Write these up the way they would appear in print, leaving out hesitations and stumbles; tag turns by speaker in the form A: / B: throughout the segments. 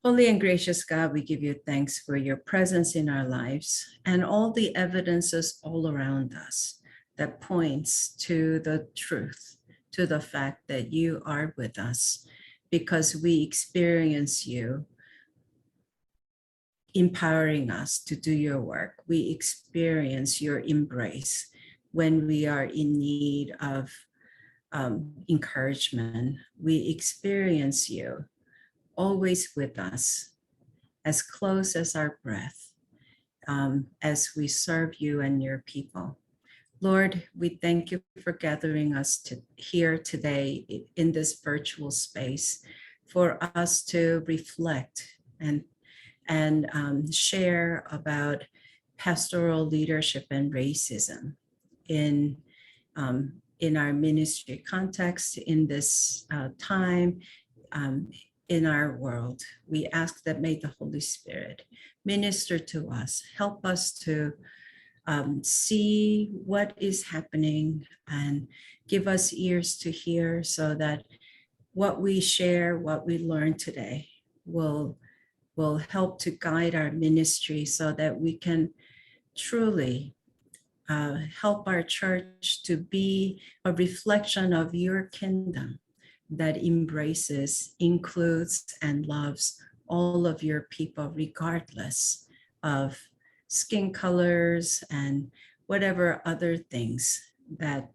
A: Holy and gracious God, we give you thanks for your presence in our lives and all the evidences all around us that points to the truth, to the fact that you are with us, because we experience you empowering us to do your work. We experience your embrace when we are in need of encouragement. We experience you always with us, as close as our breath, as we serve you and your people. Lord, we thank you for gathering us here today in this virtual space for us to reflect and share about pastoral leadership and racism in our ministry context, in this time, in our world. We ask that may the Holy Spirit minister to us, help us to see what is happening and give us ears to hear, so that what we share, what we learn today will help to guide our ministry, so that we can truly help our church to be a reflection of your kingdom that embraces, includes, and loves all of your people, regardless of skin colors and whatever other things that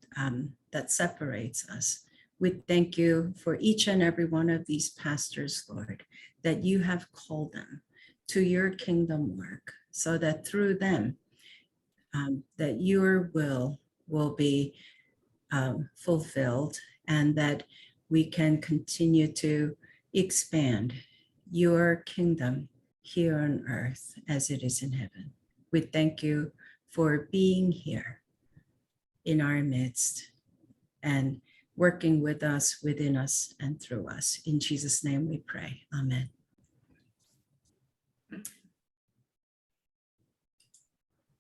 A: separates us. We thank you for each and every one of these pastors, Lord, that you have called them to your kingdom work, so that through them, that your will be fulfilled, and that we can continue to expand your kingdom here on earth as it is in heaven. We thank you for being here in our midst and working with us, within us, and through us. In Jesus' name we pray. Amen.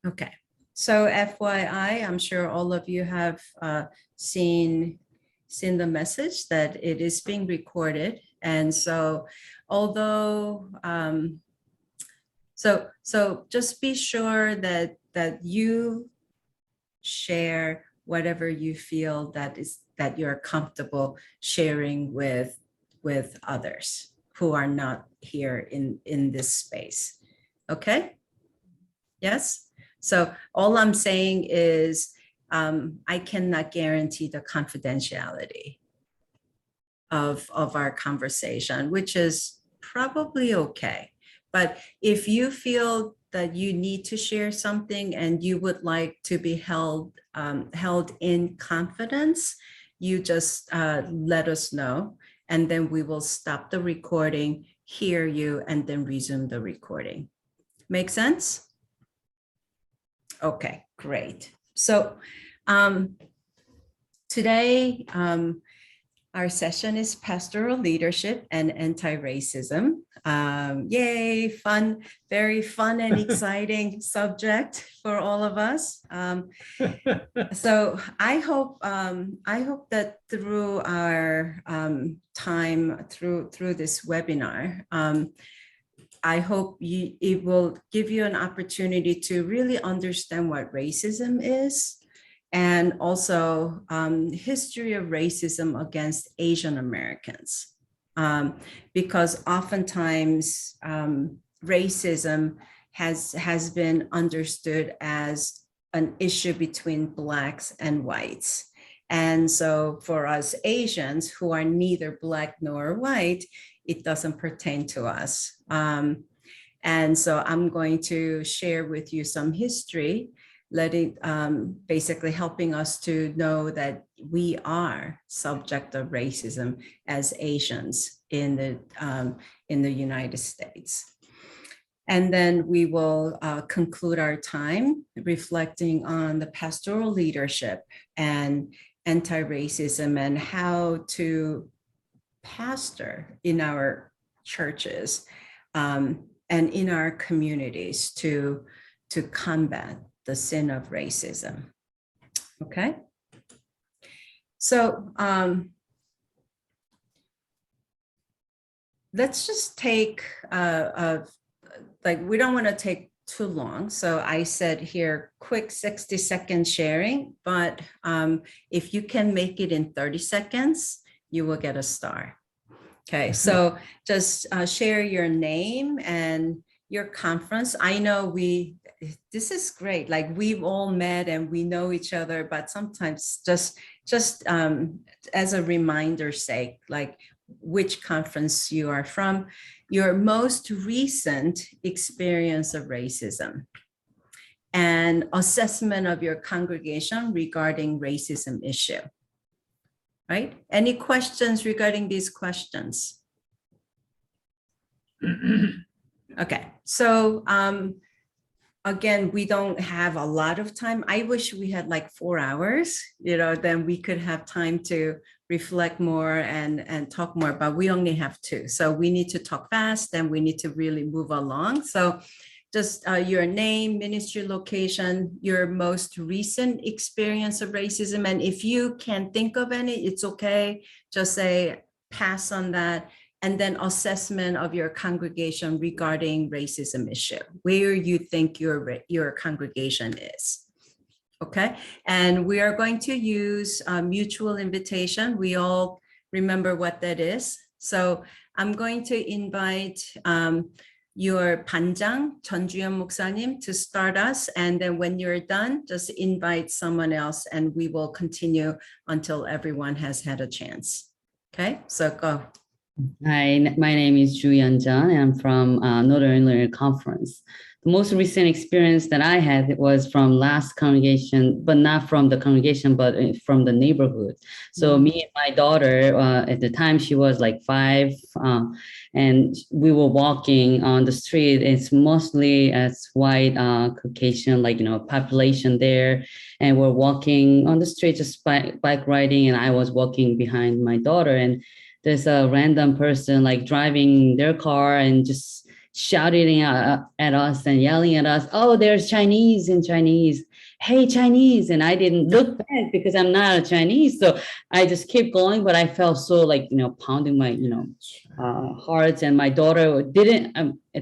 A: Okay, so FYI, I'm sure all of you have seen the message that it is being recorded. And so although, so just be sure that you share whatever you feel that you're comfortable sharing with others who are not here in this space. Okay? Yes? So all I'm saying is I cannot guarantee the confidentiality of our conversation, which is probably okay. But if you feel that you need to share something and you would like to be held in confidence, you just let us know, and then we will stop the recording, hear you, and then resume the recording. Make sense? Okay, great. So today, our session is Pastoral Leadership and Anti-Racism. Yay, fun, very fun and exciting subject for all of us. So I hope that through our time, through this webinar, I hope it will give you an opportunity to really understand what racism is, and also history of racism against Asian Americans. Because oftentimes racism has been understood as an issue between Blacks and whites. And so for us Asians who are neither Black nor white, it doesn't pertain to us. And so I'm going to share with you some history, basically helping us to know that we are subject of racism as Asians in the United States. And then we will conclude our time reflecting on the pastoral leadership and anti-racism and how to pastor in our churches and in our communities to combat the sin of racism. Okay. So let's just take, like, we don't want to take too long. So I said here, quick 60-second sharing, but if you can make it in 30 seconds, you will get a star. Okay, so just share your name and your conference. I know this is great. Like, we've all met and we know each other, but sometimes just as a reminder's sake, like which conference you are from, your most recent experience of racism, and assessment of your congregation regarding racism issue. Right? Any questions regarding these questions? Okay, so again, we don't have a lot of time. I wish we had like 4 hours, then we could have time to reflect more and talk more, but we only have 2. So we need to talk fast and we need to really move along. So just your name, ministry location, your most recent experience of racism. And if you can't think of any, it's okay. Just say pass on that. And then assessment of your congregation regarding racism issue, where you think your congregation is. Okay. And we are going to use mutual invitation. We all remember what that is. So I'm going to invite your 반장, 전주현 목사님, to start us. And then when you're done, just invite someone else and we will continue until everyone has had a chance. Okay, so go.
B: Hi, my name is Ju Yeon-jeon, and I'm from Northern Learning Conference. The most recent experience that I had was from last congregation, but not from the congregation, but from the neighborhood. So me and my daughter, at the time she was like 5, and we were walking on the street. It's mostly as white Caucasian, population there. And we're walking on the street, just bike riding, and I was walking behind my daughter, and there's a random person like driving their car and just shouting at us and yelling at us, "Oh, there's Chinese in Chinese. Hey, Chinese." And I didn't look back because I'm not a Chinese. So I just keep going, but I felt so pounding my, heart. And my daughter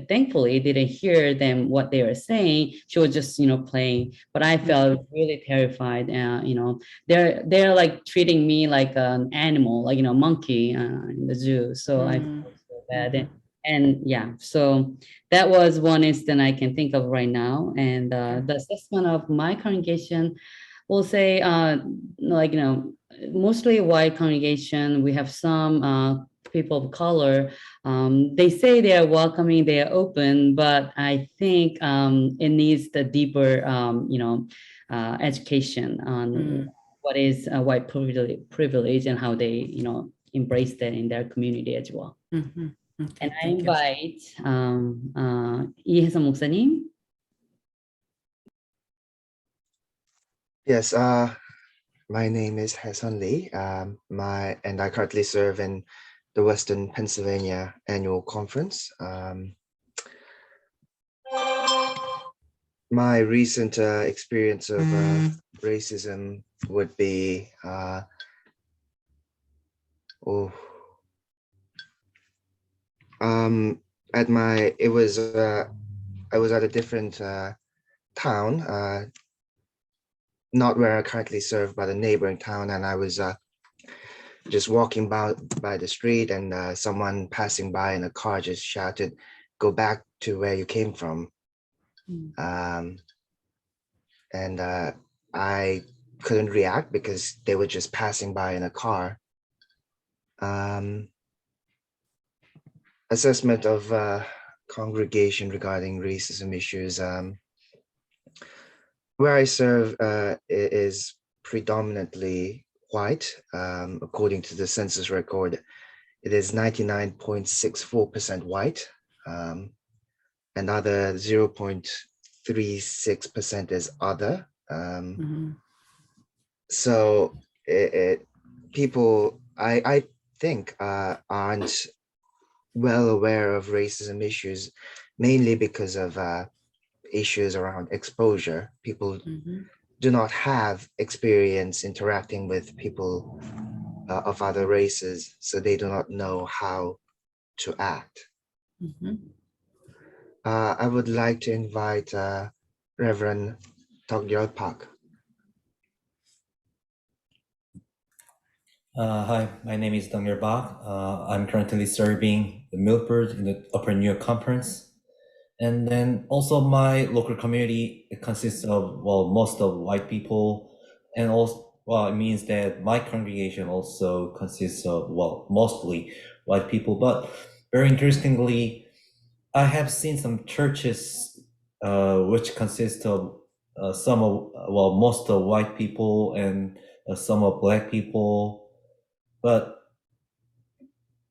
B: thankfully didn't hear them, what they were saying. She was just, playing, but I felt really terrified. They're like treating me like an animal, like, monkey in the zoo. So I felt so bad. And yeah, so that was one instance I can think of right now. And the assessment of my congregation, we'll say, mostly white congregation. We have some people of color. They say they are welcoming, they are open, but I think it needs the deeper, education on what is white privilege and how they, embrace that in their community as well. Okay, and I invite 이혜선 목사님.
C: Yes, my name is Haeson Lee. And I currently serve in the Western Pennsylvania Annual Conference. My recent experience of racism would be I was at a different town, not where I currently serve, but a neighboring town, and I was just walking by the street, and someone passing by in a car just shouted, "Go back to where you came from." And I couldn't react because they were just passing by in a car. Assessment of congregation regarding racism issues. Where I serve is predominantly white. According to the census record, it is 99.64% white, and other 0.36% is other. So people, I think, aren't well aware of racism issues, mainly because of issues around exposure. People do not have experience interacting with people of other races, so they do not know how to act.
A: Mhm.
C: I would like to invite Reverend Grace Pak.
D: Hi, my name is Grace Pak. I'm currently serving the Milford in the Upper New York Conference. And then also my local community, it consists of, well, most of white people. And also, well, it means that my congregation also consists of, well, mostly white people. But very interestingly, I have seen some churches which consist of some of, well, most of white people and some of black people. But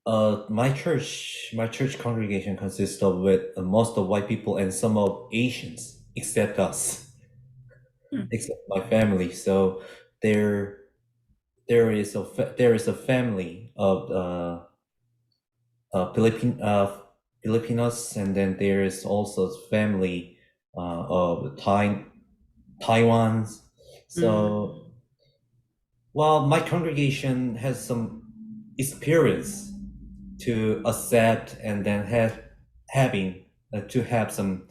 D: my church congregation consists of with most of white people and some of Asians, except us, except my family. So there is a family of Filipinos, and then there is also a family of Taiwans. So while my congregation has some experience to accept and then to have some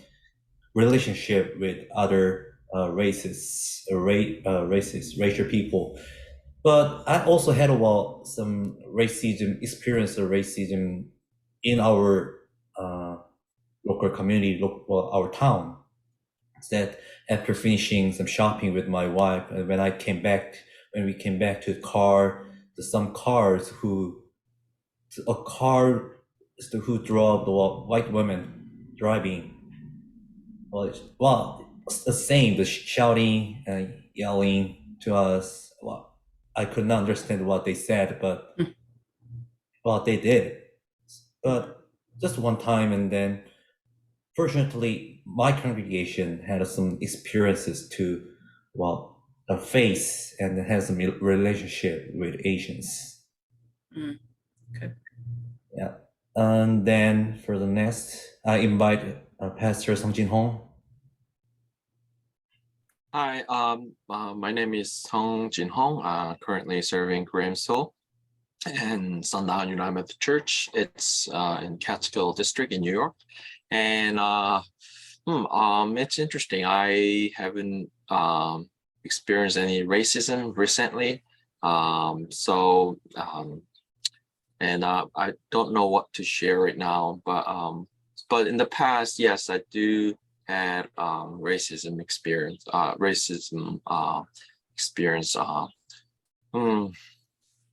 D: relationship with other racial people. But I also had some experience of racism in our local community, our town. That after finishing some shopping with my wife, and when we came back to the car, some cars who drove the white women driving. Well, it's the same, the shouting and yelling to us. Well, I could not understand what they said, but well, they did. But just one time, and then fortunately, my congregation had some experiences to, well, face and has a relationship with Asians.
A: Okay.
D: Yeah. And then for the next, I invite Pastor Song Jin Hong.
E: Hi, my name is Song Jin Hong, currently serving Grahamsville and Sundown United Methodist Church. It's in Catskill District in New York. And it's interesting. I haven't experienced any racism recently. And I don't know what to share right now, but in the past, yes, I do had racism experience.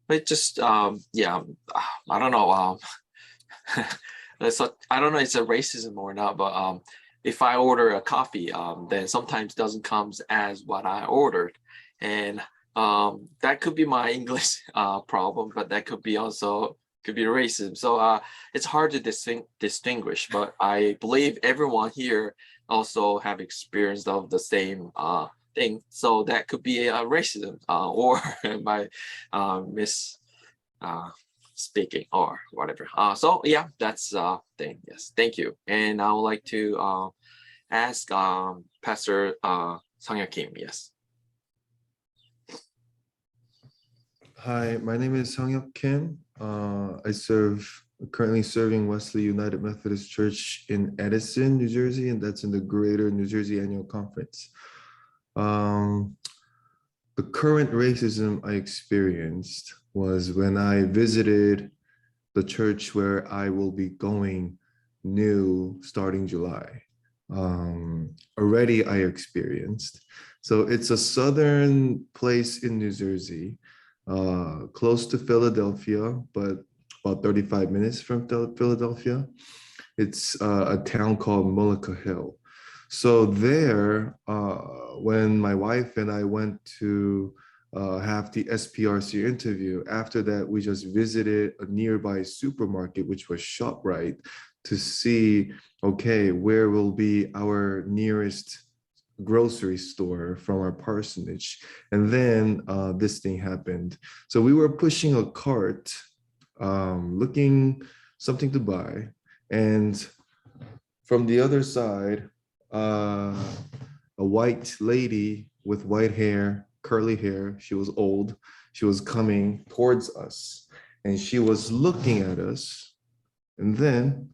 E: But just yeah, I don't know. I don't know if it's a racism or not, but if I order a coffee, then sometimes doesn't comes as what I ordered, and that could be my English problem, but that could be racism. So it's hard to distinguish, but I believe everyone here also have experienced of the same thing. So that could be a racism or my speaking or whatever. So yeah, that's thing. Yes, thank you. And I would like to ask Pastor Sang Kim. Yes.
F: Hi, my name is Sang Kim. I currently serving Wesley United Methodist Church in Edison, New Jersey, and that's in the Greater New Jersey Annual Conference. The current racism I experienced was when I visited the church where I will be going new starting July. Already I experienced. So it's a southern place in New Jersey, close to Philadelphia, but about 35 minutes from Philadelphia. It's a town called Mullica Hill. So there, when my wife and I went to have the SPRC interview, after that, we just visited a nearby supermarket, which was ShopRite, to see, okay, where will be our nearest grocery store from our parsonage. And then this thing happened. So we were pushing a cart, looking something to buy. And from the other side, a white lady with white hair, curly hair, she was old, she was coming towards us, and she was looking at us And then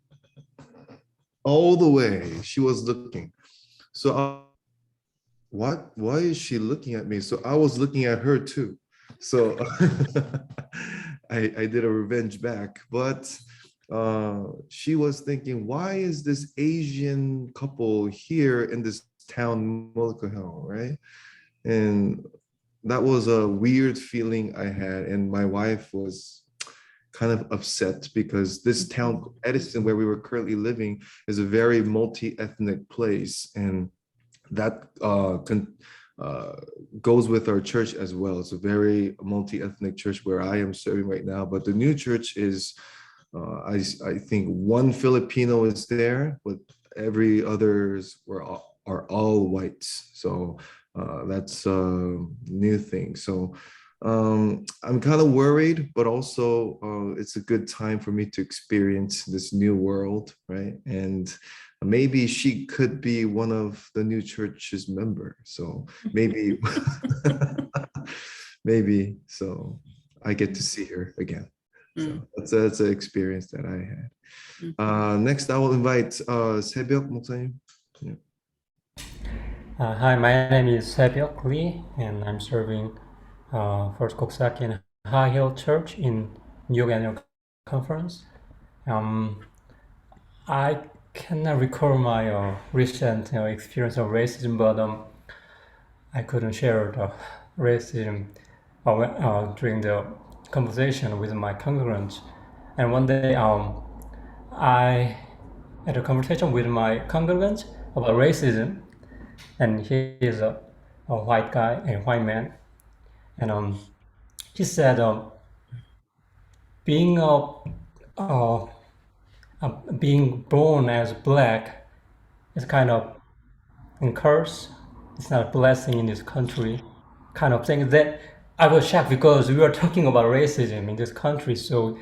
F: all the way, she was looking. So why is she looking at me? So I was looking at her too. So I did a revenge back, but she was thinking, why is this Asian couple here in this town, Molokai, right? And that was a weird feeling I had. And my wife was kind of upset because this town, Edison, where we were currently living, is a very multi-ethnic place. And that goes with our church as well. It's a very multi-ethnic church where I am serving right now. But the new church is, I think one Filipino is there, but every others are all whites. So that's a new thing. So I'm kind of worried, but also it's a good time for me to experience this new world, right? And maybe she could be one of the new church's member. So maybe, maybe, so I get to see her again. So that's an experience that I had. Next, I will invite 새벽 목사님. Yeah.
G: Hi, my name is Sebyok Lee, and I'm serving First Koksaki High Hill Church in New York Annual Conference. I cannot recall my recent experience of racism, but I couldn't share the racism during the conversation with my congregants. And one day, I had a conversation with my congregant about racism, and he is a white guy, a white man, and he said being being born as black is kind of a curse. It's not a blessing in this country, kind of thing. That I was shocked because we were talking about racism in this country. So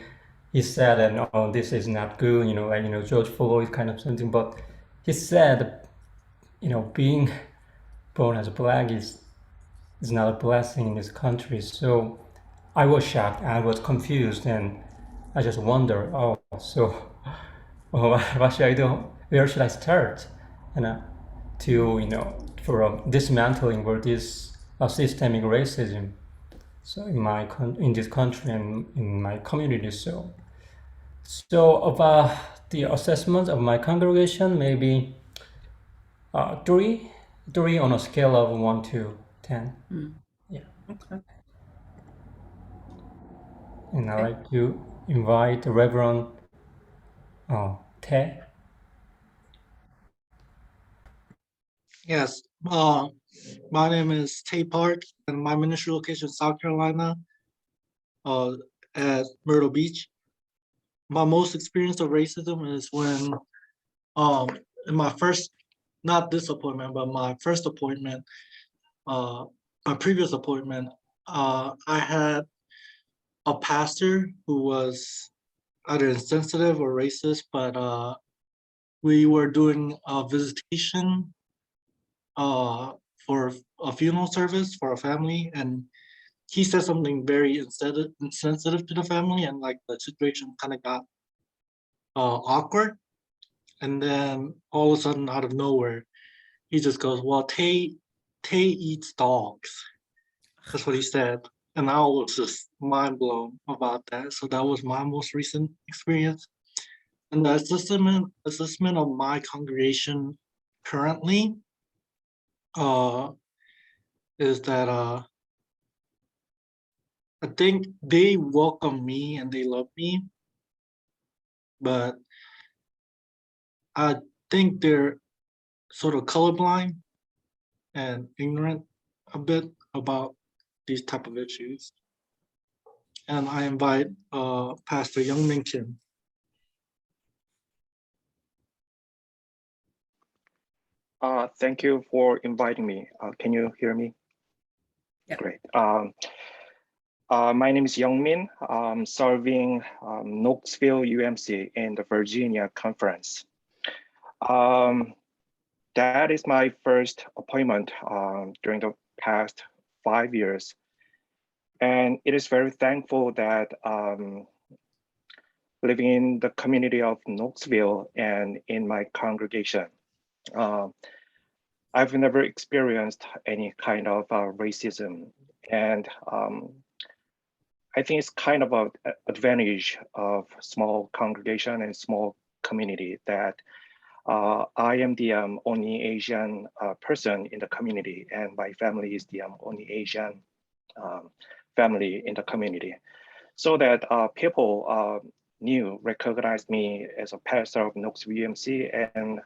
G: he said, and oh, this is not good, like George Floyd kind of something. But he said, being born as black is not a blessing in this country. So I was shocked, I was confused, and I just wondered, what should I do? Where should I start? And for dismantling for this systemic racism. So in this country and in my community. So about the assessment of my congregation, maybe 3 on a scale of 1 to 10. Yeah.
A: Okay.
G: And I'd like to invite Reverend Tae.
H: Yes, my name is Tay Park, and my ministry location is South Carolina, at Myrtle Beach. My most experience of racism is when, in my first, not this appointment, but my first appointment, my previous appointment, I had a pastor who was either insensitive or racist, but we were doing a visitation for a funeral service for a family, and he said something very insensitive to the family, and like the situation kind of got awkward. And then all of a sudden, out of nowhere, he just goes, "Well, Tay eats dogs." That's what he said, and I was just mind blown about that. So that was my most recent experience. And the assessment of my congregation currently is that I think they welcome me and they love me, but I think they're sort of colorblind and ignorant a bit about these type of issues. And I invite Pastor Young Min Kim.
I: Thank you for inviting me. Can you hear me?
A: Yeah.
I: Great. My name is Youngmin. I'm serving Knoxville UMC in the Virginia Conference. That is my first appointment during the past 5 years. And it is very thankful that living in the community of Knoxville and in my congregation. I've never experienced any kind of racism, and I think it's kind of an advantage of small congregation and small community that I am the only Asian person in the community, and my family is the only Asian family in the community. So that people recognized me as a pastor of Knoxville UMC, and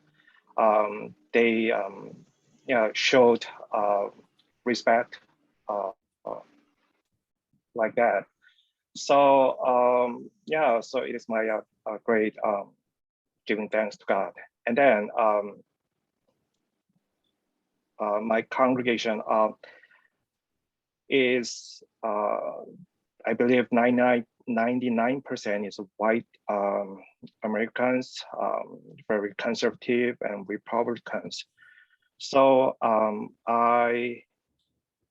I: they showed respect like that. So so it is my great giving thanks to God. And then my congregation is, I believe 99% is white Americans, very conservative and Republicans. So I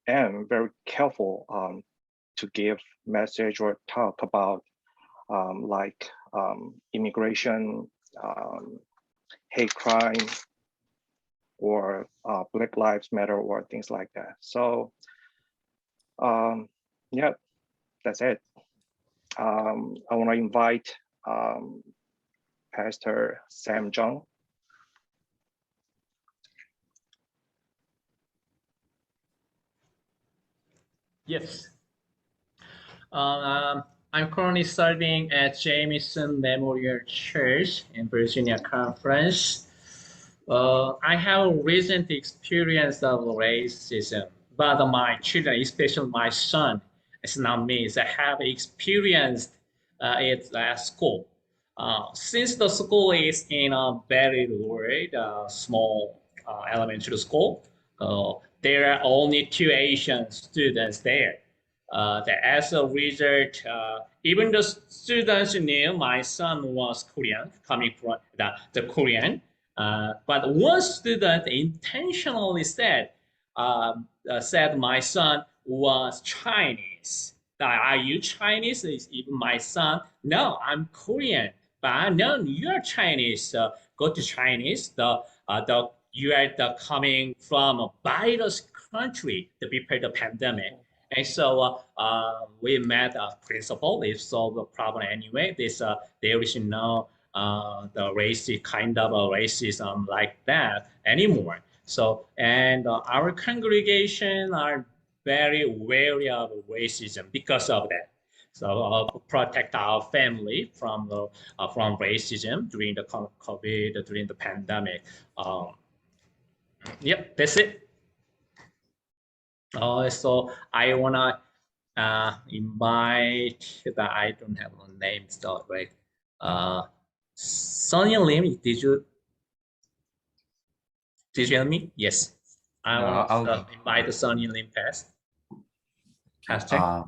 I: am very careful to give message or talk about like immigration, hate crime, or Black Lives Matter, or things like that. So yeah, that's it. I want to invite Pastor Sam Jung.
J: Yes. I'm currently serving at Jameson Memorial Church in Virginia Conference. I have a recent experience of racism, but my children, especially my son, it's not me, I have experienced it at school. Since the school is in a very rural, small elementary school, there are only 2 Asian students there. As a result, even the students knew my son was Korean, coming from the Korean. But one student intentionally said my son was Chinese. Are you Chinese? Is even my son? No, I'm Korean. But I know you're Chinese. Go to Chinese. You are coming from a virus country to prepare the pandemic. And so we met a principal. We solved the problem anyway. There is no the racist kind of a racism like that anymore. So and our congregation are very wary of racism because of that. So protect our family from racism during the COVID, during the pandemic. Yep, that's it. So I wanna invite I don't have a name start right. Sonny Lim, did you hear me? Yes. I want to invite Sonny Lim past. Pastor.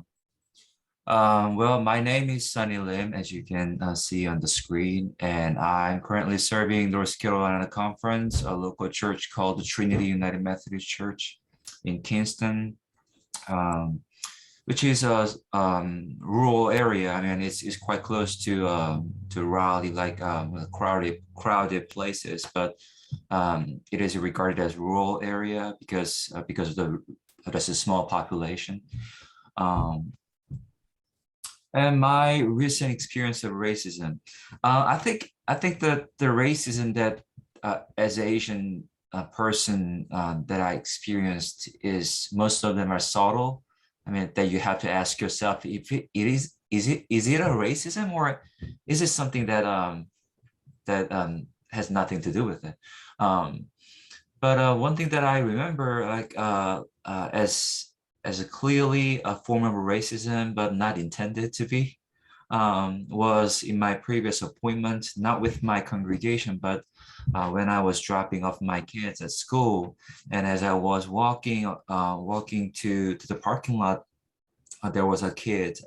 K: Well, my name is Sunny Lim, as you can see on the screen, and I'm currently serving North Carolina Conference, a local church called the Trinity United Methodist Church in Kingston, which is a rural area. I mean, it's quite close to Raleigh, like crowded places, but it is regarded as rural area because of there's a small population. And my recent experience of racism, I think that the racism that as an Asian person that I experienced is most of them are subtle. I mean, that you have to ask yourself if it is it a racism, or is it something that has nothing to do with it. But one thing that I remember, like as a clearly a form of racism, but not intended to be, was in my previous appointment, not with my congregation, but when I was dropping off my kids at school. And as I was walking to the parking lot, there was a kid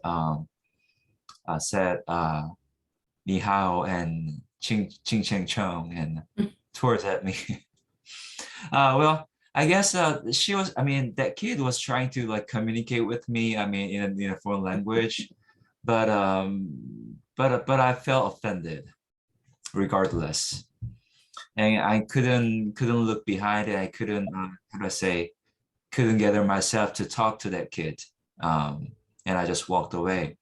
K: said ni hao and ching cheng chong and towards at me. Well, I guess she was, I mean, that kid was trying to like communicate with me, I mean, in a foreign language, but but I felt offended regardless. And I couldn't look behind it. I couldn't, how do I say, couldn't gather myself to talk to that kid. And I just walked away.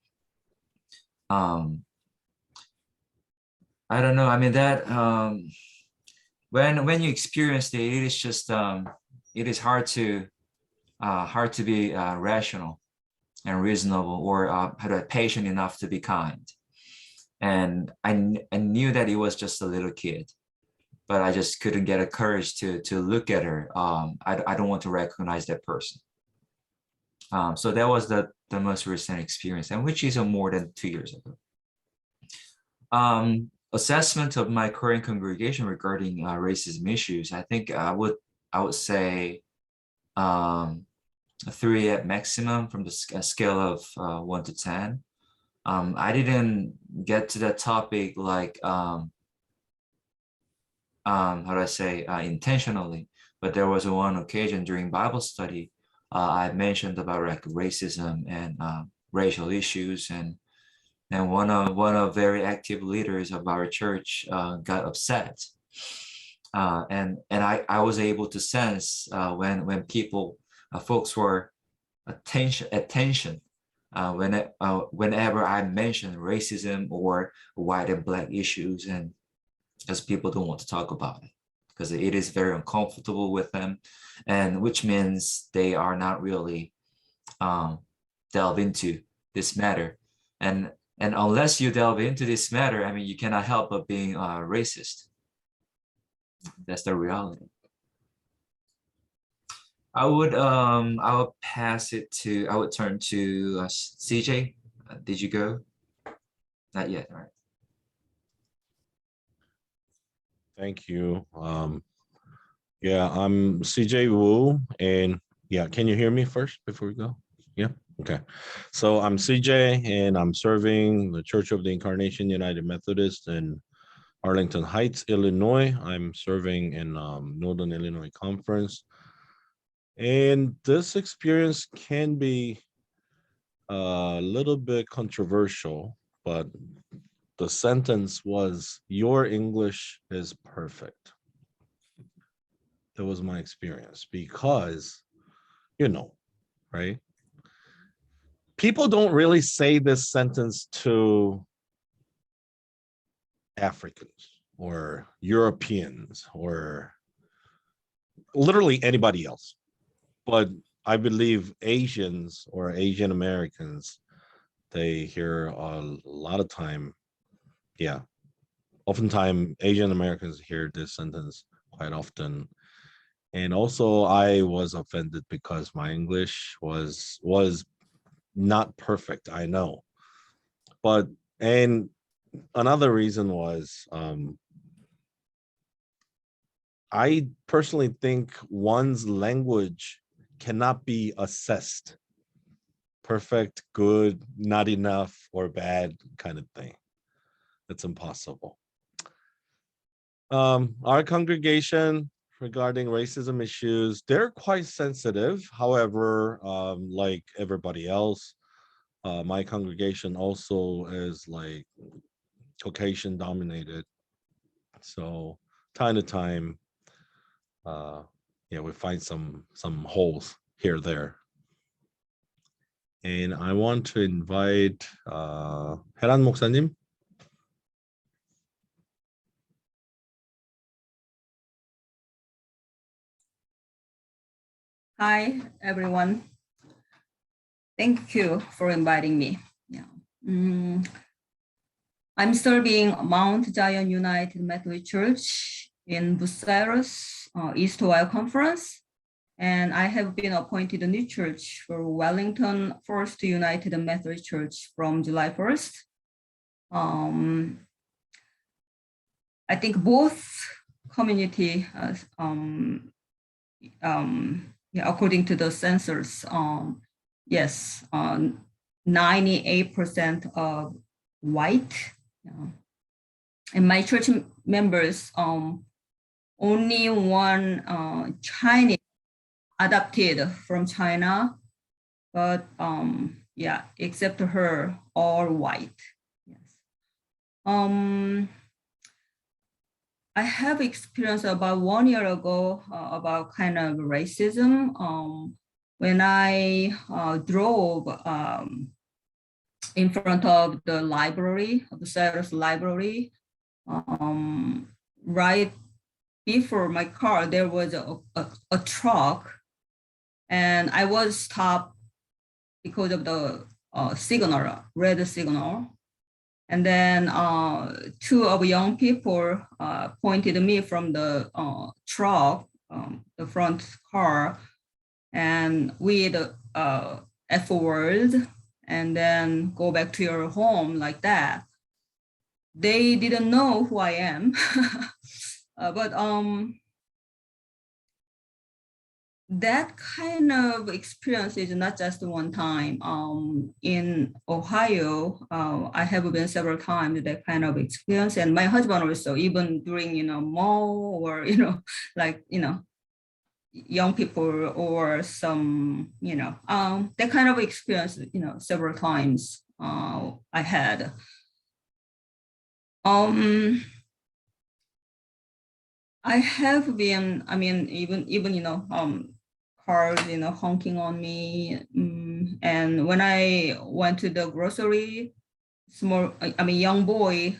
K: I don't know. I mean, that when you experience it, it is just it is hard to be rational and reasonable, or patient enough to be kind. And I knew that he was just a little kid, but I just couldn't get the courage to look at her. I don't want to recognize that person. So that was the most recent experience, and which is more than 2 years ago. Assessment of my current congregation regarding racism issues, I think I would say 3 at maximum from the scale of 1 to 10. I didn't get to that topic like how do I say, intentionally, but there was one occasion during Bible study I mentioned about like racism and racial issues, and one of very active leaders of our church got upset, and I was able to sense when people folks were attention whenever I mentioned racism or white and black issues, and because people don't want to talk about it because it is very uncomfortable with them, and which means they are not really delve into this matter, and unless you delve into this matter, I mean, you cannot help but being racist. That's the reality. I would pass it to, I would turn to CJ. Did you go? Not yet. All right.
L: Thank you. Yeah, I'm CJ Wu, and yeah, can you hear me first before we go? Yeah, okay. So I'm CJ, and I'm serving the Church of the Incarnation United Methodist in Arlington Heights, Illinois. I'm serving in Northern Illinois Conference. And this experience can be a little bit controversial, but the sentence was, "Your English is perfect." That was my experience because, right? People don't really say this sentence to Africans or Europeans or literally anybody else. But I believe Asians or Asian Americans, they hear a lot of time. Yeah. Oftentimes Asian Americans hear this sentence quite often. And also I was offended because my English was not perfect, I know. And another reason was I personally think one's language cannot be assessed. Perfect, good, not enough, or bad kind of thing. It's impossible. Our congregation regarding racism issues, they're quite sensitive. However, like everybody else, my congregation also is like Caucasian dominated. So time to time, we find some holes here or there. And I want to invite 헤란 목사님.
M: Hi, everyone. Thank you for inviting me. Yeah. I'm serving Mount Zion United Methodist Church in Bucyrus, East Ohio Conference. And I have been appointed a new church for Wellington First United Methodist Church from July 1st. I think both community, according to the census, yes, 98% of white. And my church members, only one Chinese adopted from China, but except her, all white. Yes. I have experienced about 1 year ago about kind of racism when I drove in front of the library, of the Cyrus Library. Right before my car, there was a truck, and I was stopped because of the signal, red signal. And then two of young people pointed at me from the truck, the front car, and with F word, and then go back to your home like that. They didn't know who I am, but that kind of experience is not just one time. In Ohio, I have been several times that kind of experience, and my husband also, even during mall or like young people or some that kind of experience several times I had. I have been, I mean, even cars, honking on me. And when I went to the grocery, young boy,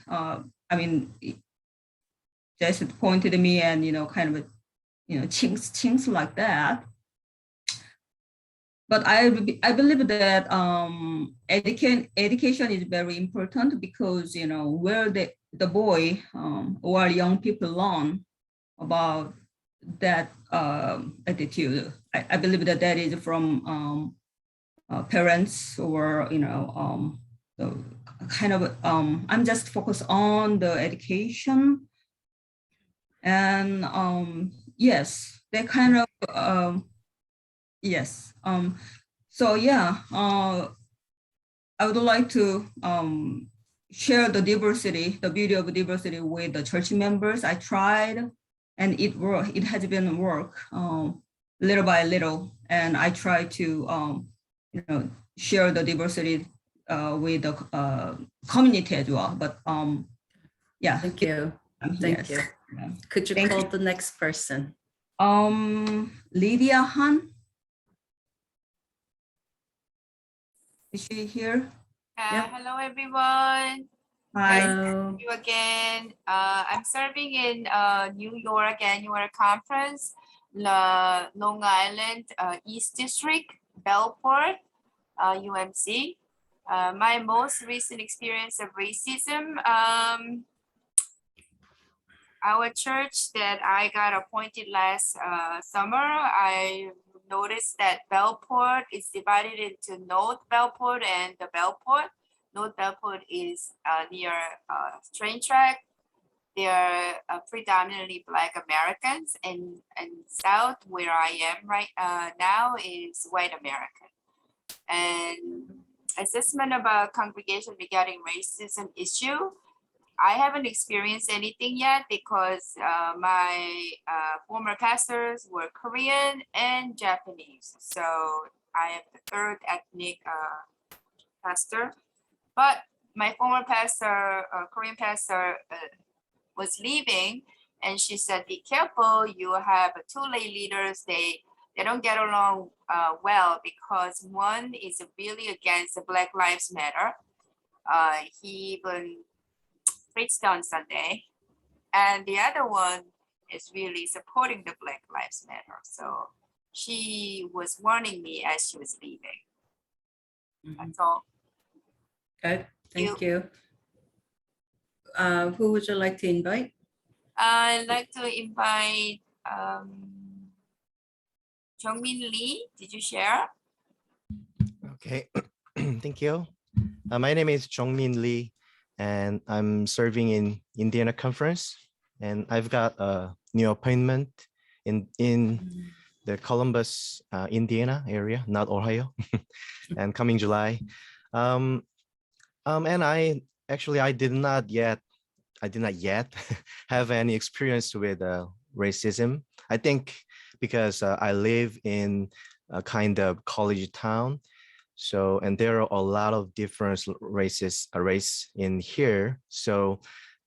M: just pointed at me and, kind of, chinks like that. But I believe that education is very important because, where the boy or young people learn about that attitude. I believe that is from parents or the kind of I'm just focused on the education, and yes, that kind of yes. So yeah, I would like to share the diversity, the beauty of diversity with the church members. I tried. And it worked. It has been work little by little, and I try to share the diversity with the community as well. But yeah.
A: Thank you. Thank you. Could you call the next person?
M: Lydia Han. Is she here?
N: Hello, everyone.
M: Hi.
N: Thank you again. I'm serving in New York Annual Conference, Long Island East District, Bellport, UMC. My most recent experience of racism, our church that I got appointed last summer, I noticed that Bellport is divided into North Bellport and the Bellport. North Bellport is near train track. They are predominantly Black Americans, and South, where I am right now, is white American. And assessment about congregation regarding racism issue, I haven't experienced anything yet because my former pastors were Korean and Japanese. So I am the third ethnic pastor. But my former pastor, Korean pastor, was leaving, and she said, "Be careful. You have two lay leaders. They don't get along well because one is really against the Black Lives Matter. He even preached on Sunday, and the other one is really supporting the Black Lives Matter." So she was warning me as she was leaving. That's all.
A: Good, thank you. Who would you like to invite?
N: I'd like to invite Jungmin Lee. Did you share?
O: Okay, thank you. My name is Jungmin Lee, and I'm serving in Indiana Conference, and I've got a new appointment in the Columbus, Indiana area, not Ohio, and coming July. And I did not yet have any experience with racism. I think because I live in a kind of college town, So, and there are a lot of different race in here. So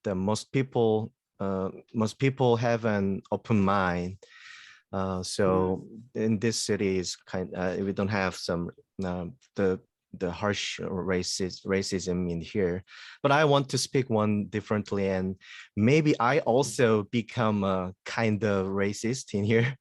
O: the most people have an open mind. So in this city is we don't have some the harsh racism in here, but I want to speak one differently, and maybe I also become a kind of racist in here,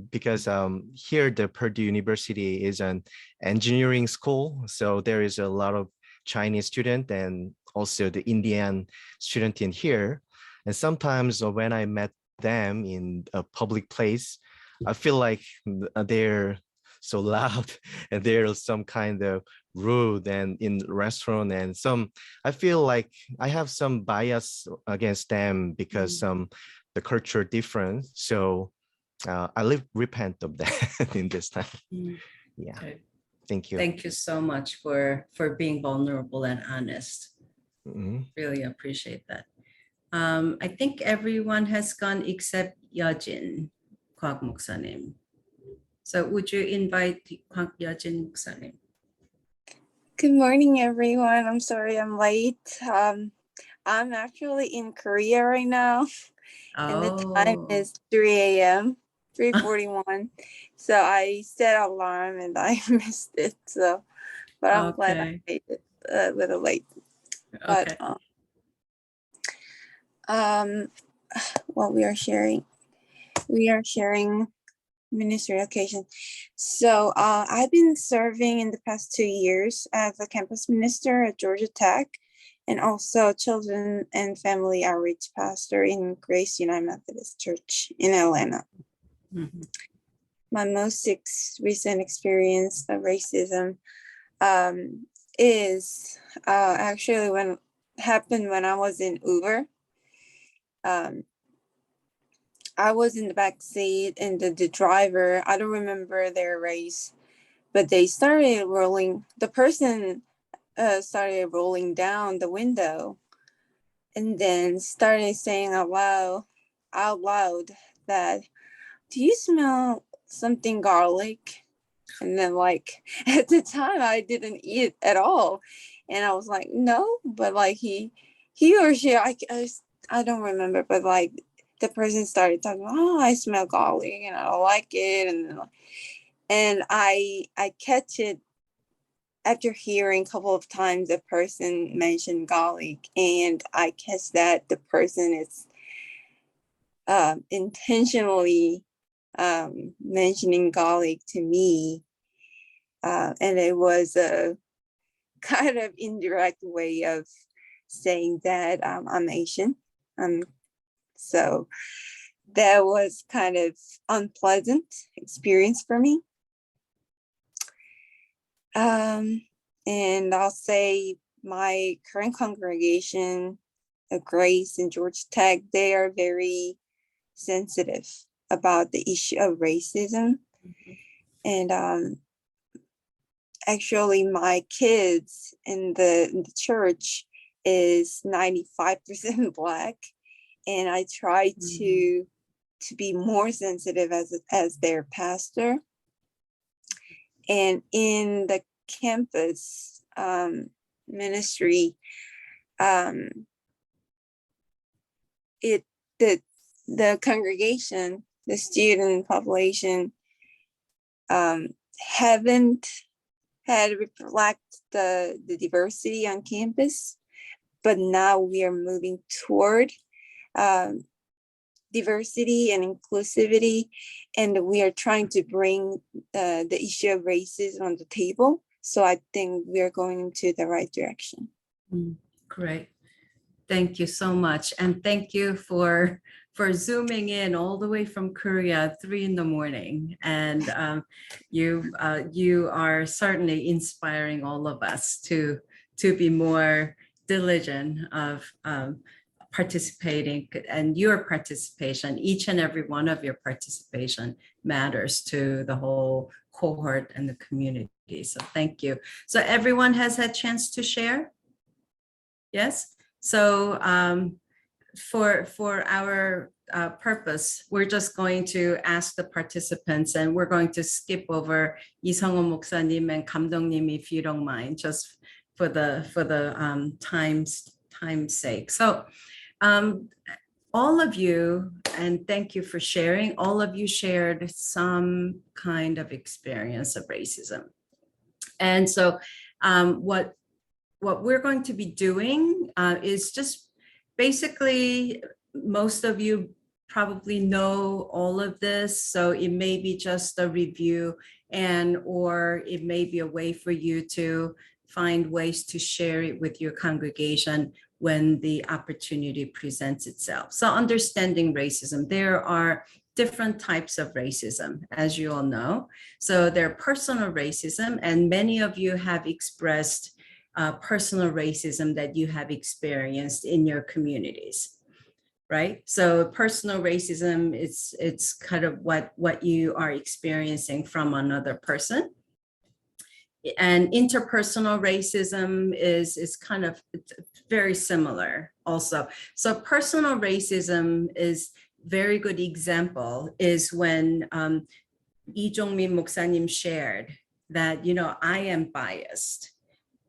O: because here the Purdue University is an engineering school, so there is a lot of Chinese student and also the Indian student in here, and sometimes when I met them in a public place, I feel like they're so loud and there's some kind of rude and in restaurant, and I feel like I have some bias against them because the culture difference. So I repent of that in this time. Yeah.
A: Okay.
O: Thank you.
A: Thank you so much for being vulnerable and honest.
O: Mhm.
A: Really appreciate that. I think everyone has gone except Yajin, Kwak Muksanim. So would you invite Kwak Yajin Muksanim?
P: Good morning, everyone. I'm sorry I'm late. I'm actually in Korea right now, and the time is 3 a.m., 3:41. So I set an alarm and I missed it. So, but I'm glad I made it a little late. But what we are sharing ministry occasion. So I've been serving in the past 2 years as a campus minister at Georgia Tech, and also children and family outreach pastor in Grace United Methodist Church in Atlanta.
A: Mm-hmm.
P: My most recent experience of racism is actually when I was in Uber. I was in the back seat, and the driver, I don't remember their race, but the person started rolling down the window and then started saying out loud that, "Do you smell something garlic?" And then at the time I didn't eat at all. And I was like, no, but he or she, I don't remember, but the person started talking, "Oh, I smell garlic and I don't like it." And I catch it after hearing a couple of times the person mentioned garlic, and I catch that the person is intentionally mentioning garlic to me. And it was a kind of indirect way of saying that I'm Asian. So that was kind of unpleasant experience for me. And I'll say my current congregation of Grace and Georgia Tech, they are very sensitive about the issue of racism. And actually my kids in the church is 95% Black. And I try to be more sensitive as their pastor. And in the campus ministry, the congregation, the student population, haven't had reflect the diversity on campus, but now we are moving toward diversity and inclusivity, and we are trying to bring the issue of racism on the table. So I think we are going into the right direction.
A: Great. Thank you so much. And thank you for zooming in all the way from Korea at 3 a.m. And you are certainly inspiring all of us to be more diligent of participating, and your participation, each and every one of your participation matters to the whole cohort and the community. So thank you. So everyone has had a chance to share? Yes. So for our purpose, we're just going to ask the participants, and we're going to skip over 이성호 목사님 and 감독님, if you don't mind, just for the time's sake. So all of you, and thank you for sharing, all of you shared some kind of experience of racism. And so what we're going to be doing is just basically, most of you probably know all of this, so it may be just a review, and or it may be a way for you to find ways to share it with your congregation when the opportunity presents itself. So understanding racism, there are different types of racism, as you all know. So there are personal racism, and many of you have expressed personal racism that you have experienced in your communities, right? So personal racism, it's kind of what you are experiencing from another person. And interpersonal racism is kind of very similar also. So personal racism is very good example is when Lee Jong-min 목사님 shared that, I am biased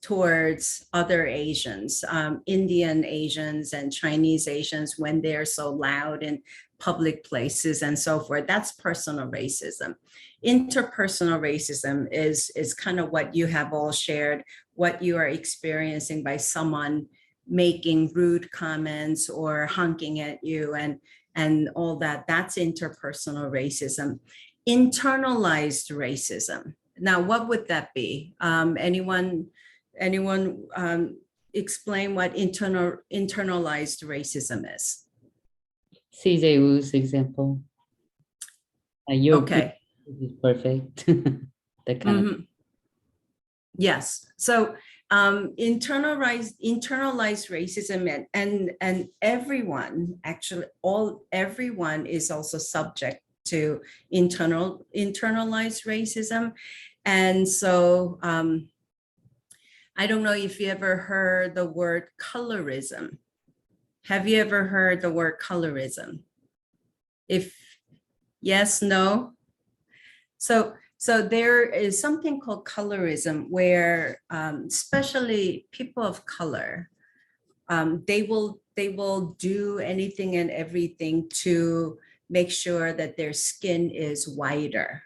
A: towards other Asians, Indian Asians and Chinese Asians, when they're so loud in public places and so forth. That's personal racism. Interpersonal racism is kind of what you have all shared, what you are experiencing by someone making rude comments or honking at you and all that. That's interpersonal racism. Internalized racism. Now, what would that be? Anyone explain what internalized racism is?
B: CJ Wu's example.
A: Okay.
B: Is perfect. That kind of.
A: Yes. So internalized racism and everyone, actually everyone is also subject to internalized racism. And so I don't know if you ever heard the word colorism. Have you ever heard the word colorism? If yes, no. So there is something called colorism where especially people of color, they will do anything and everything to make sure that their skin is whiter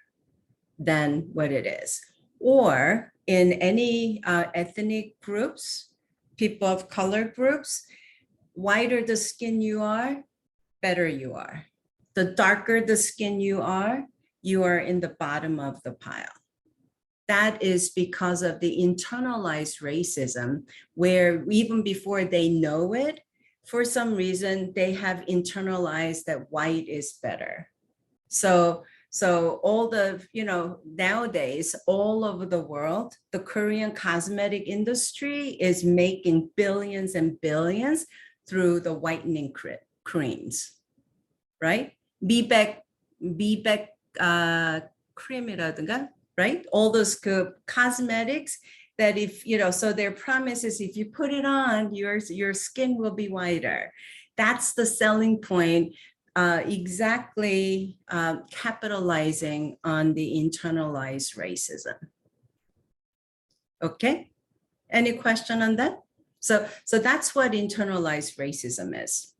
A: than what it is. Or in any ethnic groups, people of color groups, whiter the skin you are, better you are. The darker the skin you are in the bottom of the pile. That is because of the internalized racism, where even before they know it, for some reason, they have internalized that white is better. So all the, nowadays, all over the world, the Korean cosmetic industry is making billions and billions through the whitening creams, right? 미백 cream이라든가, right? All those cosmetics that if, so their promise is if you put it on, your skin will be whiter. That's the selling point, exactly capitalizing on the internalized racism. Okay, any question on that? So that's what internalized racism is.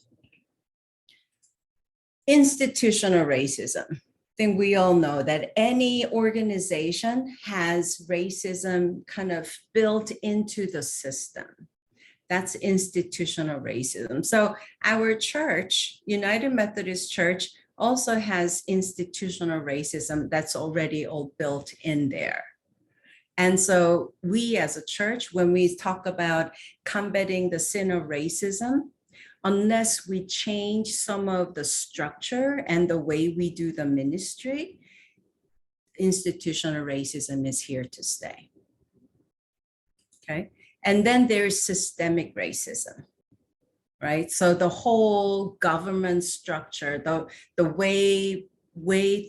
A: Institutional racism. I think we all know that any organization has racism kind of built into the system. That's institutional racism. So our church, United Methodist Church, also has institutional racism that's already all built in there. And so we as a church, when we talk about combating the sin of racism, unless we change some of the structure and the way we do the ministry, institutional racism is here to stay. Okay. And then there's systemic racism, right? So the whole government structure, the way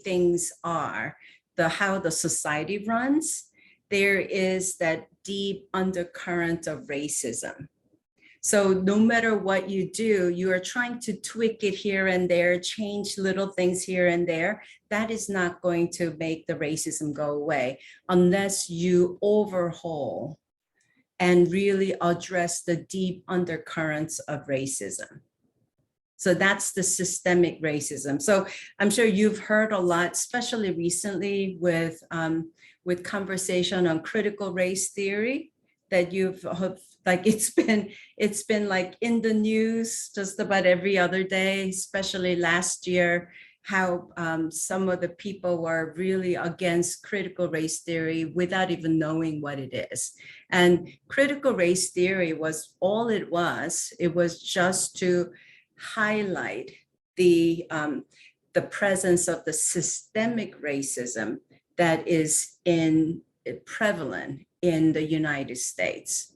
A: things are, how the society runs, there is that deep undercurrent of racism. So no matter what you do, you are trying to tweak it here and there, change little things here and there. That is not going to make the racism go away unless you overhaul and really address the deep undercurrents of racism. So that's the systemic racism. So I'm sure you've heard a lot, especially recently with conversation on critical race theory, that you've like it's been like in the news just about every other day, especially last year, how some of the people were really against critical race theory without even knowing what it is. And critical race theory was all it was. It was just to highlight the presence of the systemic racism that is prevalent in the United States.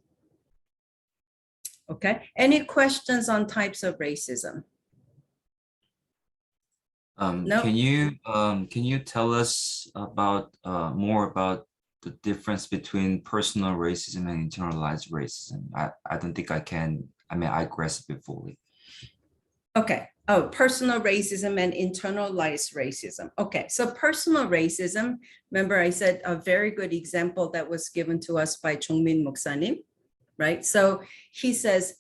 A: Okay, any questions on types of racism? No.
K: Can you tell us about more about the difference between personal racism and internalized racism? I don't think I can. I mean, I grasp it fully.
A: Okay. Oh, personal racism and internalized racism. Okay, so personal racism, remember I said a very good example that was given to us by Jongmin Moksanim, right? So he says,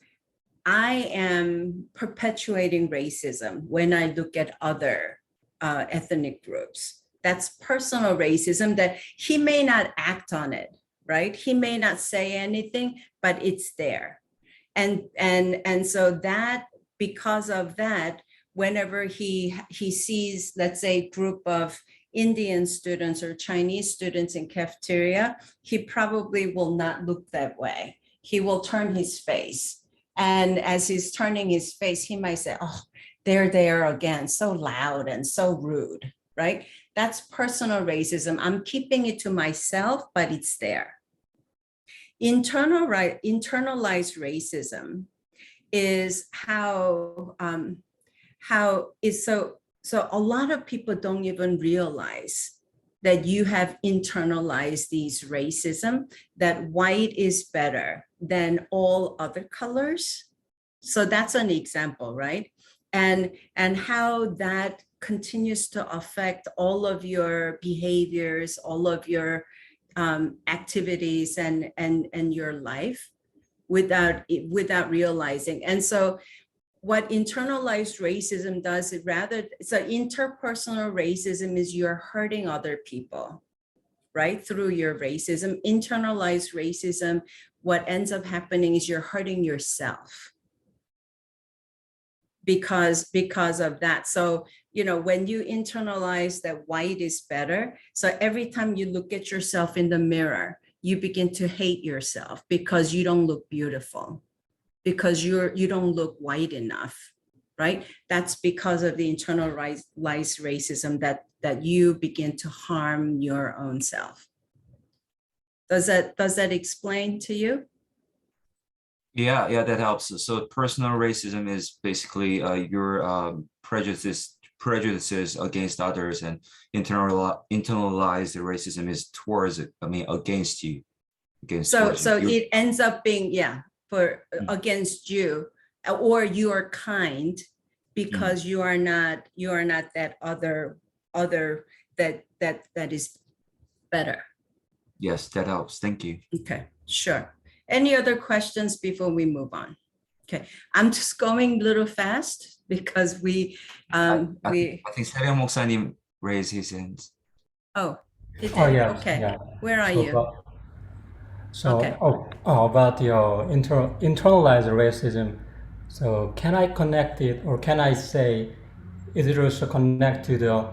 A: I am perpetuating racism when I look at other ethnic groups. That's personal racism that he may not act on it, right? He may not say anything, but it's there. And so that, because of that, whenever he sees, let's say, a group of Indian students or Chinese students in cafeteria, he probably will not look that way. He will turn his face. And as he's turning his face, he might say, oh, there they are again, so loud and so rude, right? That's personal racism. I'm keeping it to myself, but it's there. Internalized racism is how is so a lot of people don't even realize that you have internalized these racism, that white is better than all other colors. So that's an example, right? And how that continues to affect all of your behaviors, all of your activities and your life without realizing. And so what internalized racism does, so interpersonal racism is you're hurting other people, right? Through your racism. Internalized racism, what ends up happening is you're hurting yourself because of that. So, when you internalize that white is better, so every time you look at yourself in the mirror, you begin to hate yourself because you don't look beautiful, because you don't look white enough, right? That's because of the internalized racism that you begin to harm your own self. Does that explain to you?
K: Yeah, that helps. So personal racism is basically your prejudices against others, and internalized racism is against you.
A: So it ends up being against you, or you are kind because you are not that other that is better.
K: Yes, that helps. Thank you.
A: Okay, sure. Any other questions before we move on? Okay, I'm just going a little fast because
K: I think Seven Moksanim raised his hands.
A: Oh,
G: yes,
A: okay.
G: yeah.
A: Where are you?
G: Okay. About your internalized racism. So can I connect it, or can I say, is it also connect to the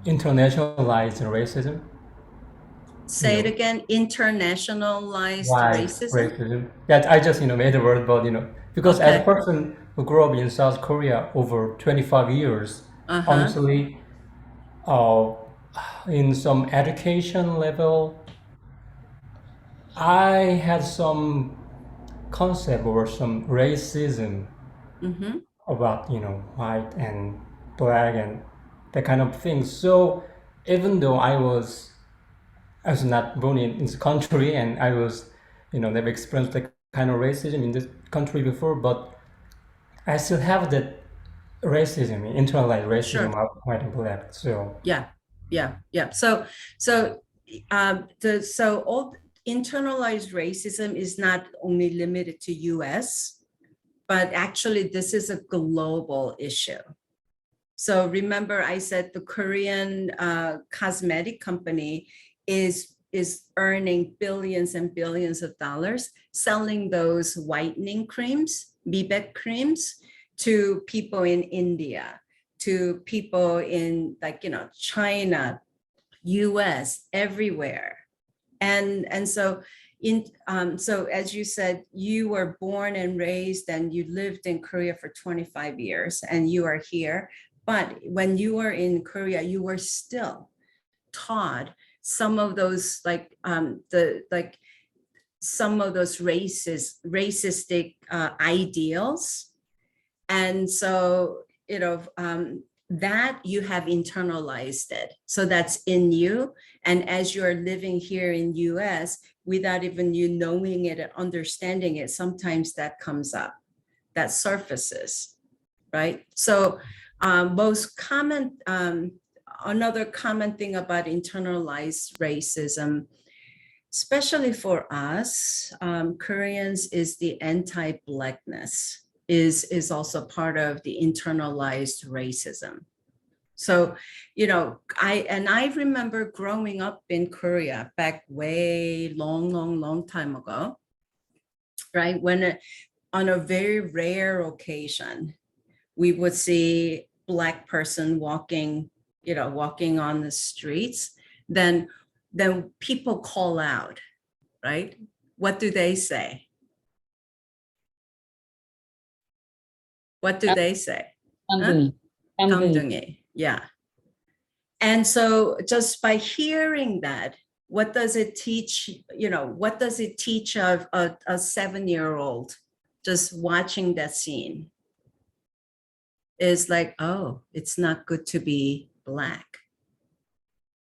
G: internationalized racism?
A: Say it again. Internationalized racism.
G: Yeah, I just made the word, but because as a person who grew up in South Korea over 25 years, honestly, in some education level, I had some concept or some racism about white and black and that kind of thing. So even though I was not born in this country and I was never experienced that kind of racism in this country before, but I still have that racism, internalized racism
A: Sure.
G: of white and black. So
A: Yeah. So all internalized racism is not only limited to US, but actually this is a global issue. So remember I said the Korean cosmetic company is earning billions and billions of dollars selling those whitening creams, Mibek creams, to people in India, to people in China, US, everywhere. And so so as you said, you were born and raised and you lived in Korea for 25 years and you are here. But when you were in Korea, you were still taught some of those some of those racistic ideals. And so, that you have internalized it. So that's in you. And as you're living here in US, without even you knowing it and understanding it, sometimes that comes up, that surfaces, right? So most common, another common thing about internalized racism, especially for us, Koreans, is the anti-Blackness is also part of the internalized racism. So, I remember growing up in Korea back way long time ago, right? When on a very rare occasion, we would see Black person walking on the streets, then people call out, right? What do they say? What do they say? 감둥이. Yeah. And so just by hearing that, what does it teach? What does it teach of a 7-year-old just watching that scene? Is like, oh, it's not good to be Black,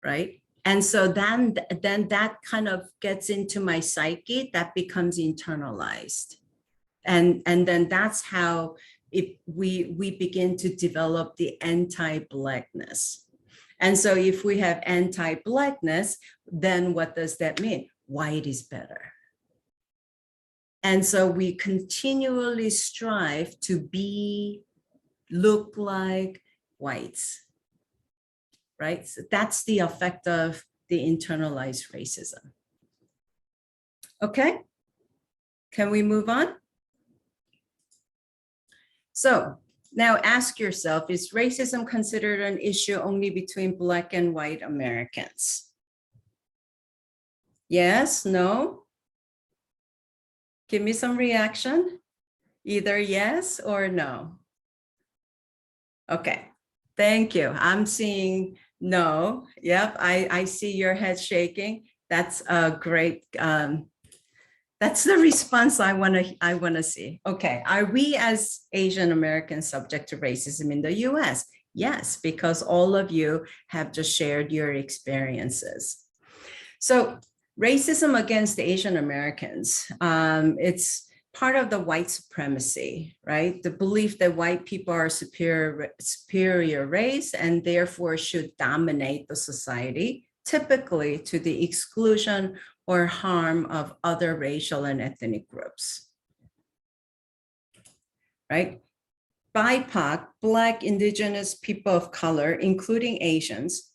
A: right? And so then that kind of gets into my psyche, that becomes internalized. And then that's how we begin to develop the anti-Blackness. And so if we have anti-Blackness, then what does that mean? White is better. And so we continually strive to look like whites, right? So that's the effect of the internalized racism. Okay, can we move on? So now ask yourself, is racism considered an issue only between Black and white Americans? Yes, no? Give me some reaction, either yes or no. Okay, thank you. I'm seeing no. Yep, I see your head shaking. That's a great, that's the response I wanna see. Okay, are we as Asian Americans subject to racism in the US? Yes, because all of you have just shared your experiences. So racism against Asian Americans, it's part of the white supremacy, right? The belief that white people are superior race and therefore should dominate the society, typically to the exclusion or harm of other racial and ethnic groups, right? BIPOC, Black, Indigenous, people of color, including Asians,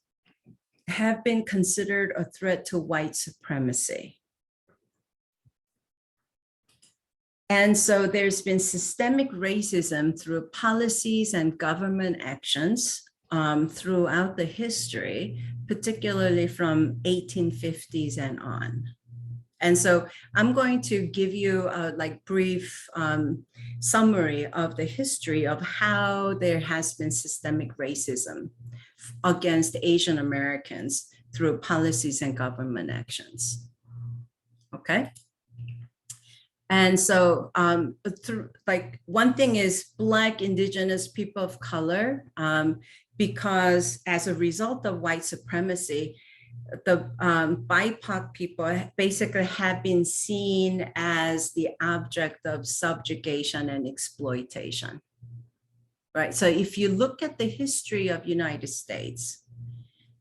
A: have been considered a threat to white supremacy. And so there's been systemic racism through policies and government actions throughout the history, particularly from 1850s and on. And so I'm going to give you a brief summary of the history of how there has been systemic racism against Asian Americans through policies and government actions. Okay. And so one thing is Black, Indigenous, people of color, because as a result of white supremacy, BIPOC people basically have been seen as the object of subjugation and exploitation, right? So if you look at the history of United States,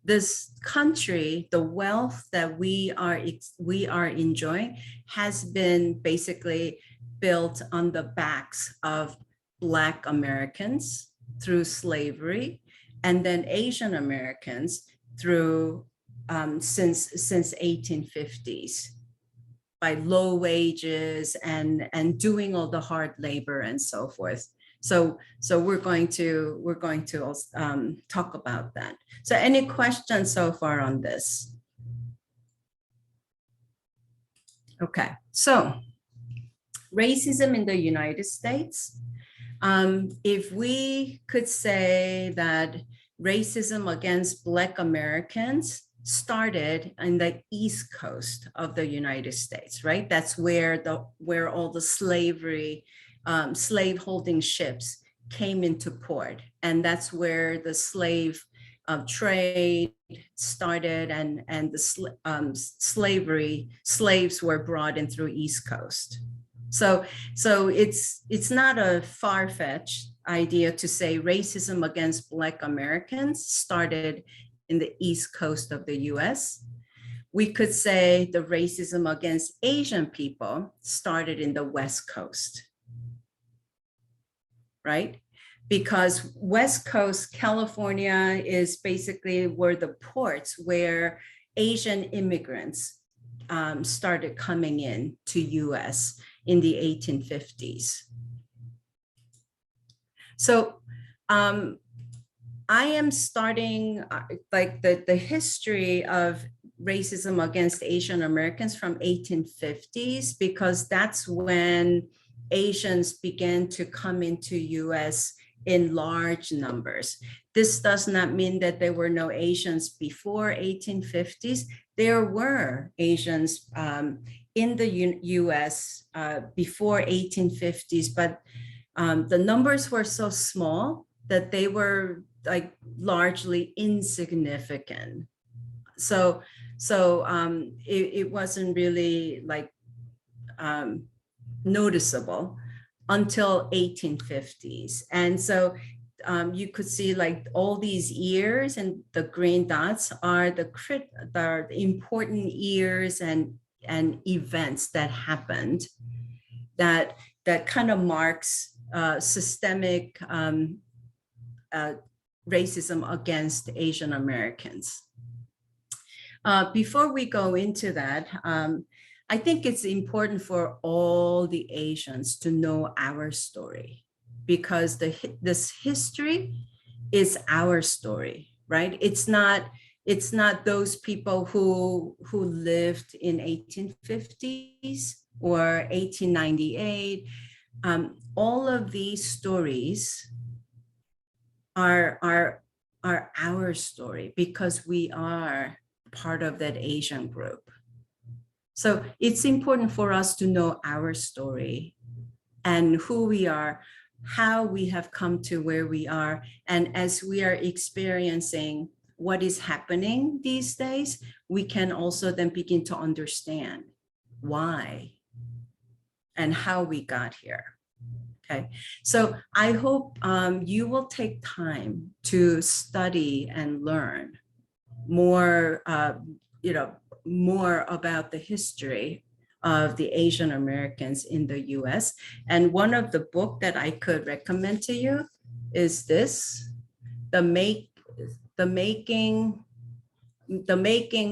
A: this country, the wealth that we are enjoying has been basically built on the backs of Black Americans through slavery, and then Asian Americans through since 1850s by low wages and doing all the hard labor and so forth. So we're going to talk about that. So any questions so far on this? Okay, so racism in the United States. If we could say that racism against Black Americans started in the East Coast of the United States, right? That's where all the slave-holding ships came into port, and that's where the slave trade started, and the slaves were brought in through East Coast. So it's not a far-fetched idea to say racism against Black Americans started in the East Coast of the US. We could say the racism against Asian people started in the West Coast, right? Because West Coast California is basically where the ports where Asian immigrants started coming in to US in the 1850s. So I am starting like the history of racism against Asian Americans from 1850s, because that's when Asians began to come into US in large numbers. This does not mean that there were no Asians before 1850s. There were Asians in the US before 1850s, but the numbers were so small that they were like largely insignificant. So it wasn't really like noticeable until 1850s. And so you could see like all these years, and the green dots are the important years and events that happened that kind of marks systemic racism against Asian Americans. Before we go into that, I think it's important for all the Asians to know our story, because this history is our story, right? It's not those people who lived in 1850s or 1898. All of these stories are our story because we are part of that Asian group. So it's important for us to know our story and who we are, how we have come to where we are. And as we are experiencing what is happening these days, we can also then begin to understand why and how we got here. Okay, so I hope you will take time to study and learn more, more about the history of the Asian Americans in the US. And one of the books that I could recommend to you is this, The Making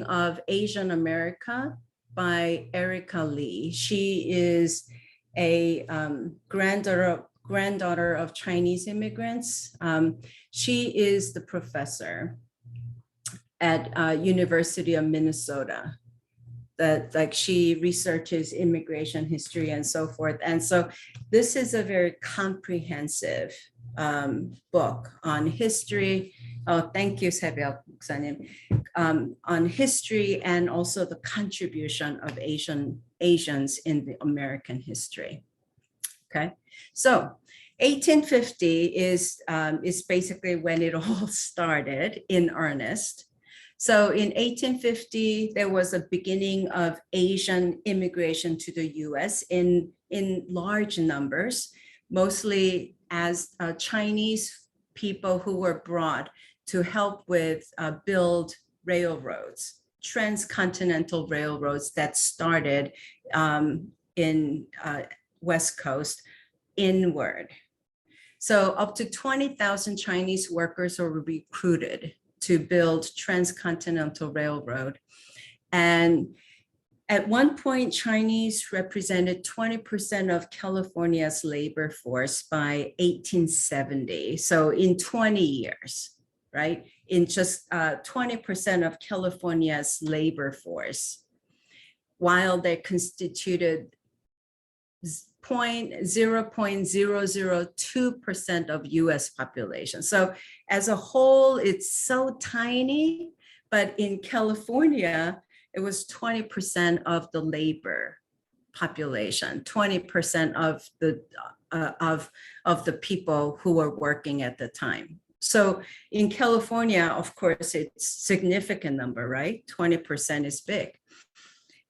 A: of Asian America by Erica Lee. She is a granddaughter of Chinese immigrants. She is the professor at University of Minnesota. That like she researches immigration history and so forth. And so this is a very comprehensive book on history. Oh, thank you, Sebel Muksanim. On history and also the contribution of Asians in the American history. Okay, so 1850 is basically when it all started in earnest. So in 1850, there was a beginning of Asian immigration to the US in large numbers, mostly as Chinese people who were brought to help with build railroads, transcontinental railroads that started in West Coast inward. So up to 20,000 Chinese workers were recruited to build transcontinental railroad. And at one point, Chinese represented 20% of California's labor force by 1870. So in 20 years, right? In just 20% of California's labor force, while they constituted 0.002% of US population. So as a whole, it's so tiny, but in California, it was 20% of the labor population, 20% of the people who were working at the time. So in California, of course, it's significant number, right? 20% is big.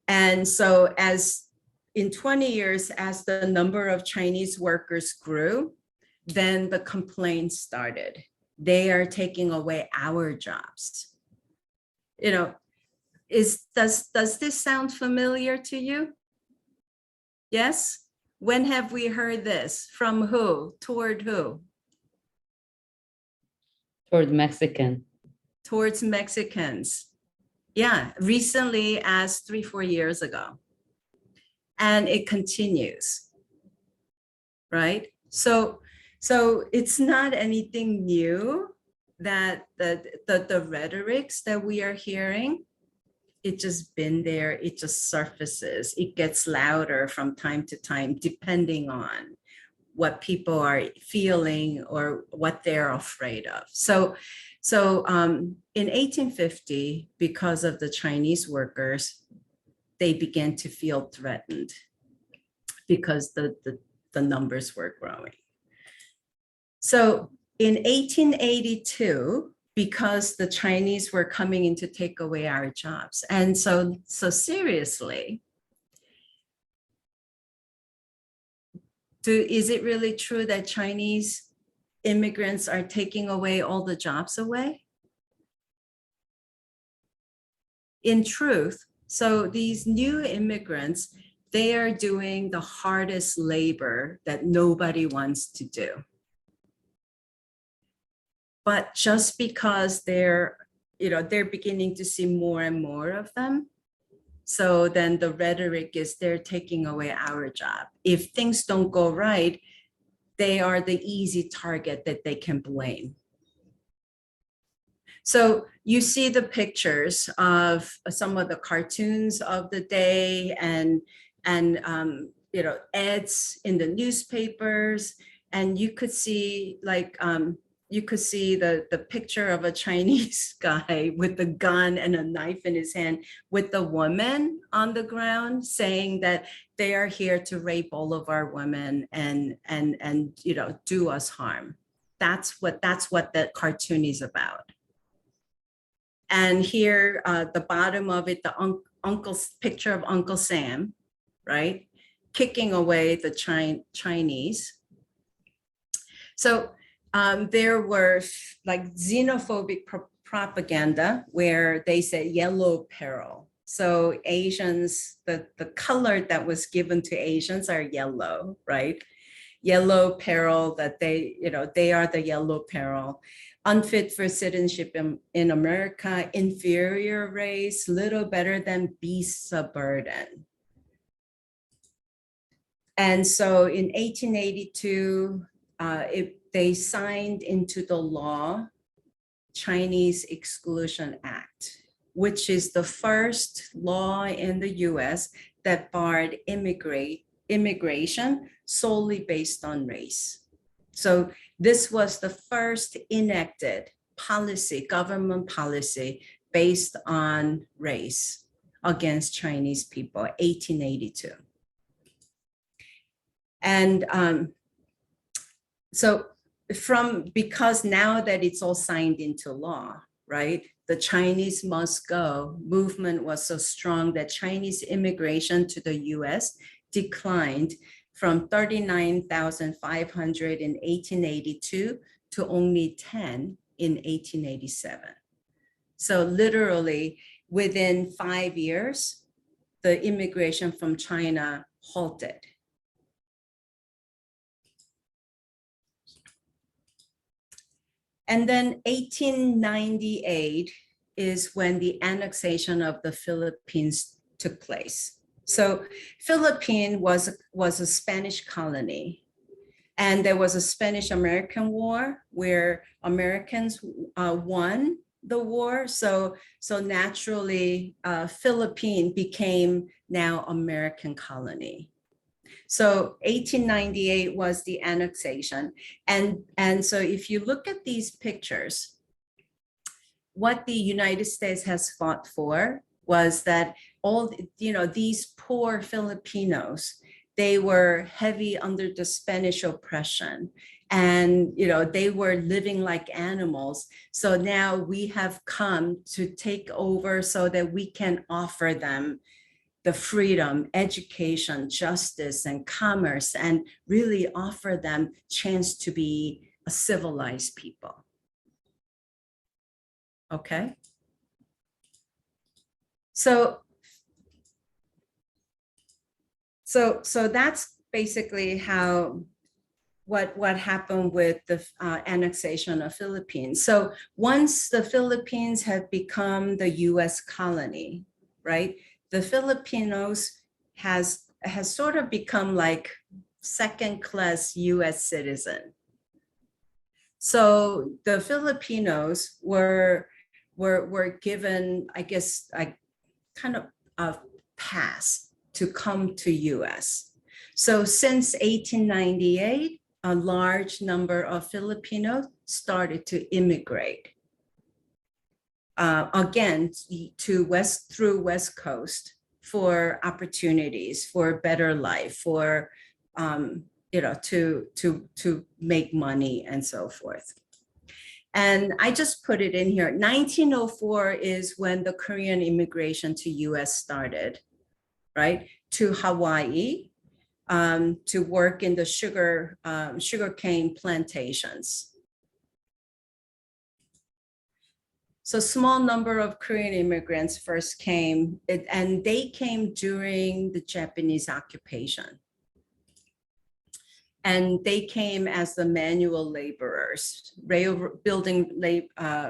A: And so as in 20 years, as the number of Chinese workers grew, then the complaints started. They are taking away our jobs. You know, does this sound familiar to you? Yes? When have we heard this? From who? Toward who?
B: Toward Mexican.
A: Towards Mexicans. Yeah, recently as 3-4 years ago. And it continues, right? So it's not anything new that the rhetorics that we are hearing, it just been there, it just surfaces, it gets louder from time to time, depending on what people are feeling or what they're afraid of. So in 1850, because of the Chinese workers, they began to feel threatened because the numbers were growing. So in 1882, because the Chinese were coming in to take away our jobs, and so seriously, is it really true that Chinese immigrants are taking away all the jobs away? In truth, so these new immigrants, they are doing the hardest labor that nobody wants to do. But just because they're beginning to see more and more of them, so then the rhetoric is they're taking away our job. If things don't go right, they are the easy target that they can blame. So you see the pictures of some of the cartoons of the day and ads in the newspapers, and you could see the picture of a Chinese guy with a gun and a knife in his hand with the woman on the ground saying that they are here to rape all of our women and do us harm. That's what that cartoon is about. And here, the bottom of it, the uncle's picture of Uncle Sam, right? Kicking away the Chinese. So there were like xenophobic propaganda where they said yellow peril. So Asians, the color that was given to Asians are yellow, right? Yellow peril, that they are the yellow peril. Unfit for citizenship in America, inferior race, little better than beasts of burden. And so in 1882, they signed into the law Chinese Exclusion Act, which is the first law in the US that barred immigration solely based on race. So this was the first enacted policy, government policy based on race against Chinese people, 1882. And so because now that it's all signed into law, right? the Chinese must go movement was so strong that Chinese immigration to the US declined from 39,500 in 1882 to only 10 in 1887. So literally within 5 years, the immigration from China halted. And then 1898 is when the annexation of the Philippines took place. So Philippines was a Spanish colony, and there was a Spanish-American War where Americans won the war. So naturally, Philippines became now American colony. So 1898 was the annexation. And so if you look at these pictures, what the United States has fought for was that all, these poor Filipinos, they were heavy under the Spanish oppression, and they were living like animals. So now we have come to take over so that we can offer them the freedom, education, justice, and commerce, and really offer them chance to be a civilized people. Okay. So that's basically what happened with the annexation of Philippines. So once the Philippines have become the US colony, right? The Filipinos has sort of become like second-class US citizen. So the Filipinos were given, I guess, kind of a pass to come to US. So since 1898, a large number of Filipinos started to immigrate. Again, through West Coast for opportunities, for better life, for to make money and so forth. And I just put it in here. 1904 is when the Korean immigration to US started, right? To Hawaii, to work in the sugarcane plantations. So small number of Korean immigrants first came, and they came during the Japanese occupation. And they came as the manual laborers, building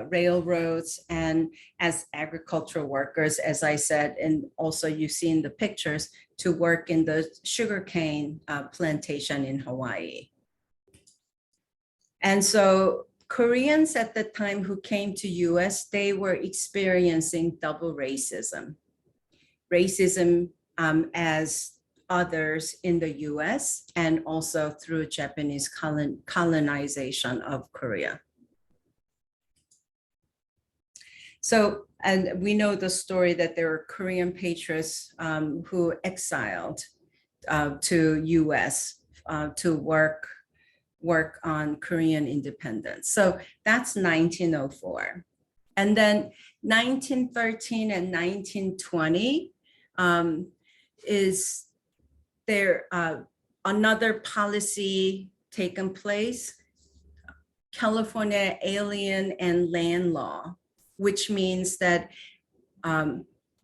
A: railroads, and as agricultural workers, as I said, and also you see in the pictures, to work in the sugarcane plantation in Hawaii. And so Koreans at the time who came to US, they were experiencing double racism. Racism as others in the US, and also through Japanese colonization of Korea. So, and we know the story that there were Korean patriots who exiled to US to work on Korean independence. So that's 1904. And then 1913 and 1920 is there another policy taken place, California Alien and Land Law, which means that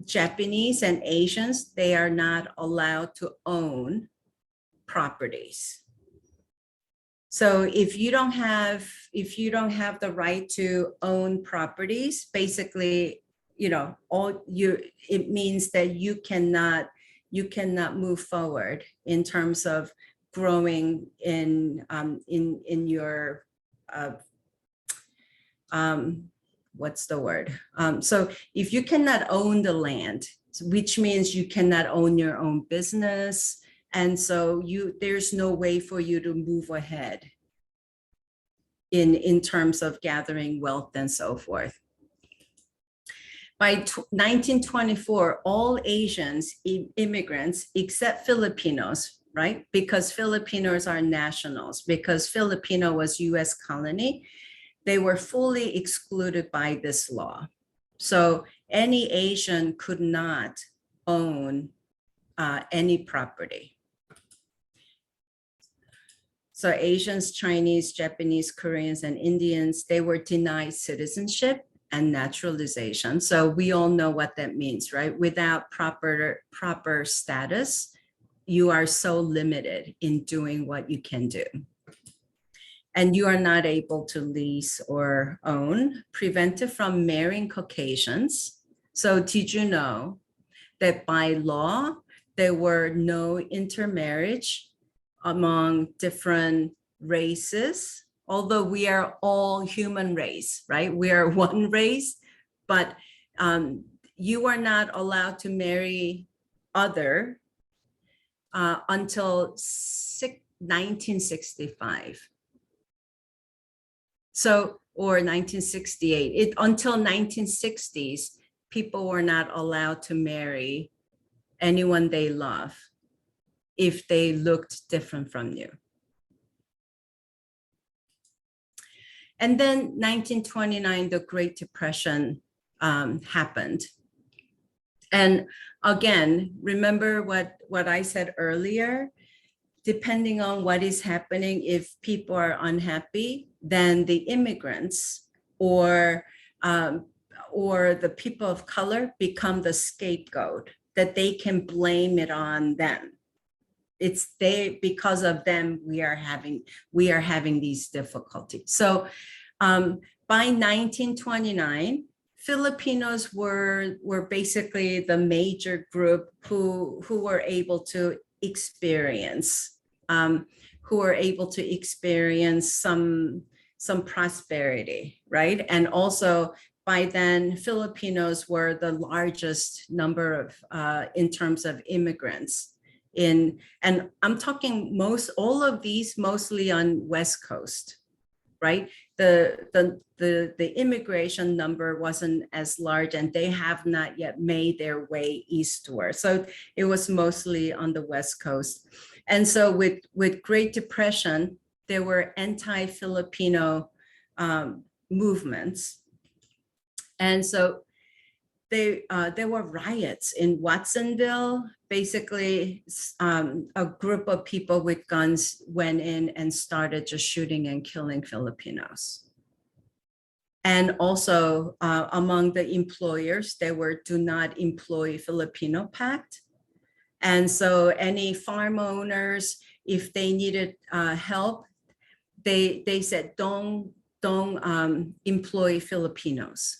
A: Japanese and Asians, they are not allowed to own properties. So if you don't have the right to own properties, basically, it means that you cannot move forward in terms of growing in your what's the word? So if you cannot own the land, which means you cannot own your own business, and so there's no way for you to move ahead in terms of gathering wealth and so forth. By 1924, all Asians, immigrants, except Filipinos, right? Because Filipinos are nationals, because Filipino was US colony, they were fully excluded by this law. So any Asian could not own any property. So Asians, Chinese, Japanese, Koreans, and Indians, they were denied citizenship and naturalization. So we all know what that means, right? Without proper status, you are so limited in doing what you can do. And you are not able to lease or own, prevented from marrying Caucasians. So did you know that by law, there were no intermarriage among different races, although we are all human race, right? We are one race, but you are not allowed to marry other until 1965. So, or 1968, until 1960s, people were not allowed to marry anyone they love if they looked different from you. And then 1929, the Great Depression happened. And again, remember what I said earlier, depending on what is happening, if people are unhappy, then the immigrants or the people of color become the scapegoat, that they can blame it on them. It's because of them we are having these difficulties. So by 1929, Filipinos were basically the major group who were able to experience some prosperity, right? And also by then, Filipinos were the largest number of in terms of immigrants and I'm talking all of these mostly on West Coast, right? The immigration number wasn't as large and they have not yet made their way eastward. So it was mostly on the West Coast. And so with Great Depression, there were anti-Filipino movements. And so there were riots in Watsonville. Basically, a group of people with guns went in and started just shooting and killing Filipinos. And also among the employers, there were Do Not Employ Filipino Pact. And so any farm owners, if they needed help, they said, don't employ Filipinos.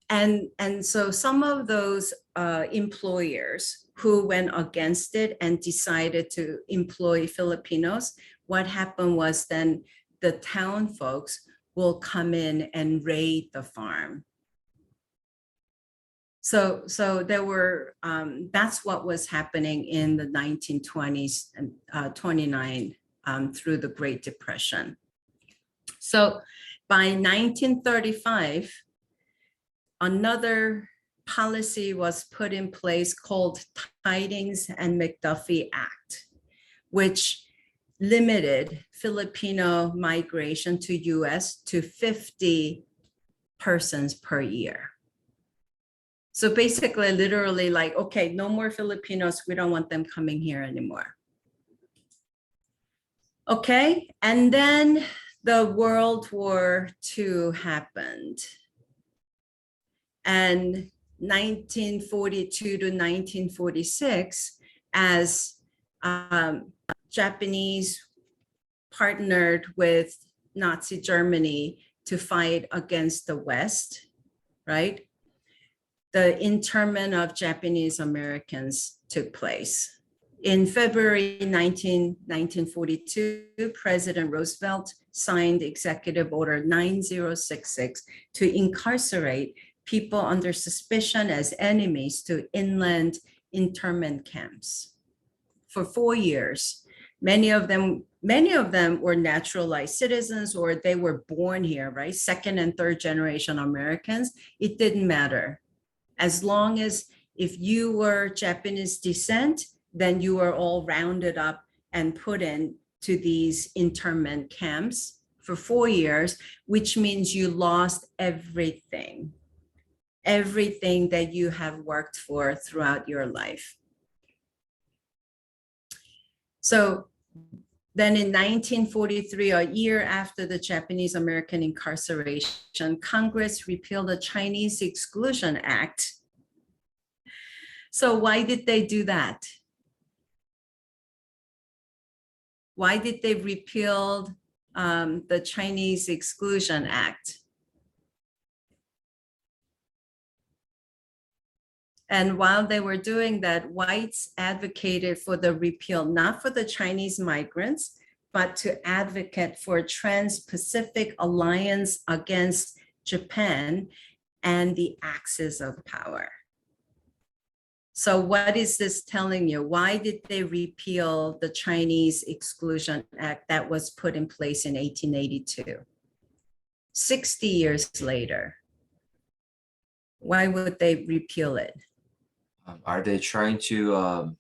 A: And so some of those employers who went against it and decided to employ Filipinos, what happened was then the town folks will come in and raid the farm. So there were, that's what was happening in the 1920s and 29 through the Great Depression. So by 1935, another policy was put in place called Tidings and McDuffie Act, which limited Filipino migration to US to 50 persons per year. So basically, literally like, okay, no more Filipinos, we don't want them coming here anymore. Okay, and then the World War II happened. And 1942 to 1946, as Japanese partnered with Nazi Germany to fight against the West, right? The internment of Japanese Americans took place. In February 1942, President Roosevelt signed Executive Order 9066 to incarcerate people under suspicion as enemies to inland internment camps for 4 years. Many of them were naturalized citizens or they were born here, right? Second and third generation Americans. It didn't matter. As long as if you were Japanese descent, then you were all rounded up and put into these internment camps for 4 years, which means you lost everything that you have worked for throughout your life. So then in 1943, a year after the Japanese-American incarceration, Congress repealed the Chinese Exclusion Act. So why did they do that? Why did they repeal the Chinese Exclusion Act? And while they were doing that, whites advocated for the repeal, not for the Chinese migrants, but to advocate for a Trans-Pacific alliance against Japan and the axis of power. So what is this telling you? Why did they repeal the Chinese Exclusion Act that was put in place in 1882? 60 years later, why would they repeal it?
K: Are they trying to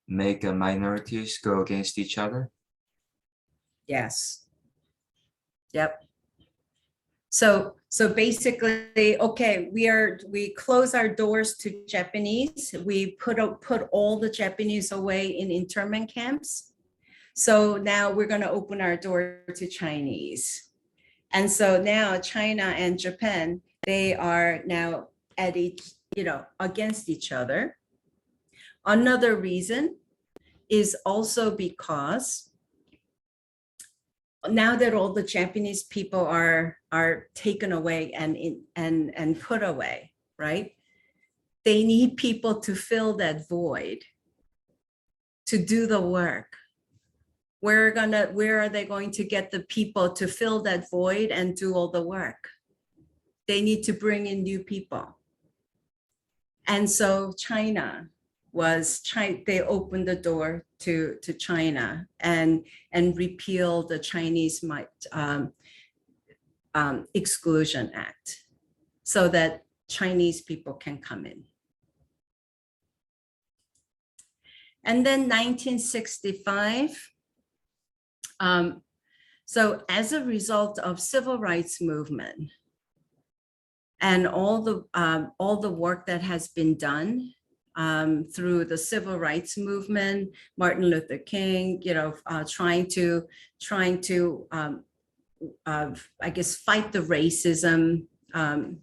K: make minorities go against each other?
A: Yes. Yep. So basically, okay, we close our doors to Japanese. We put all the Japanese away in internment camps. So now we're going to open our door to Chinese. And so now China and Japan, they are now at against each other. Another reason is also because now that all the Japanese people are taken away and put away, right? They need people to fill that void, to do the work. Where are they going to get the people to fill that void and do all the work? They need to bring in new people. And so they opened the door to China and repealed the Chinese Exclusion Act so that Chinese people can come in. And then 1965, so as a result of civil rights movement, and all the work that has been done through the civil rights movement, Martin Luther King, trying to I guess fight the racism. The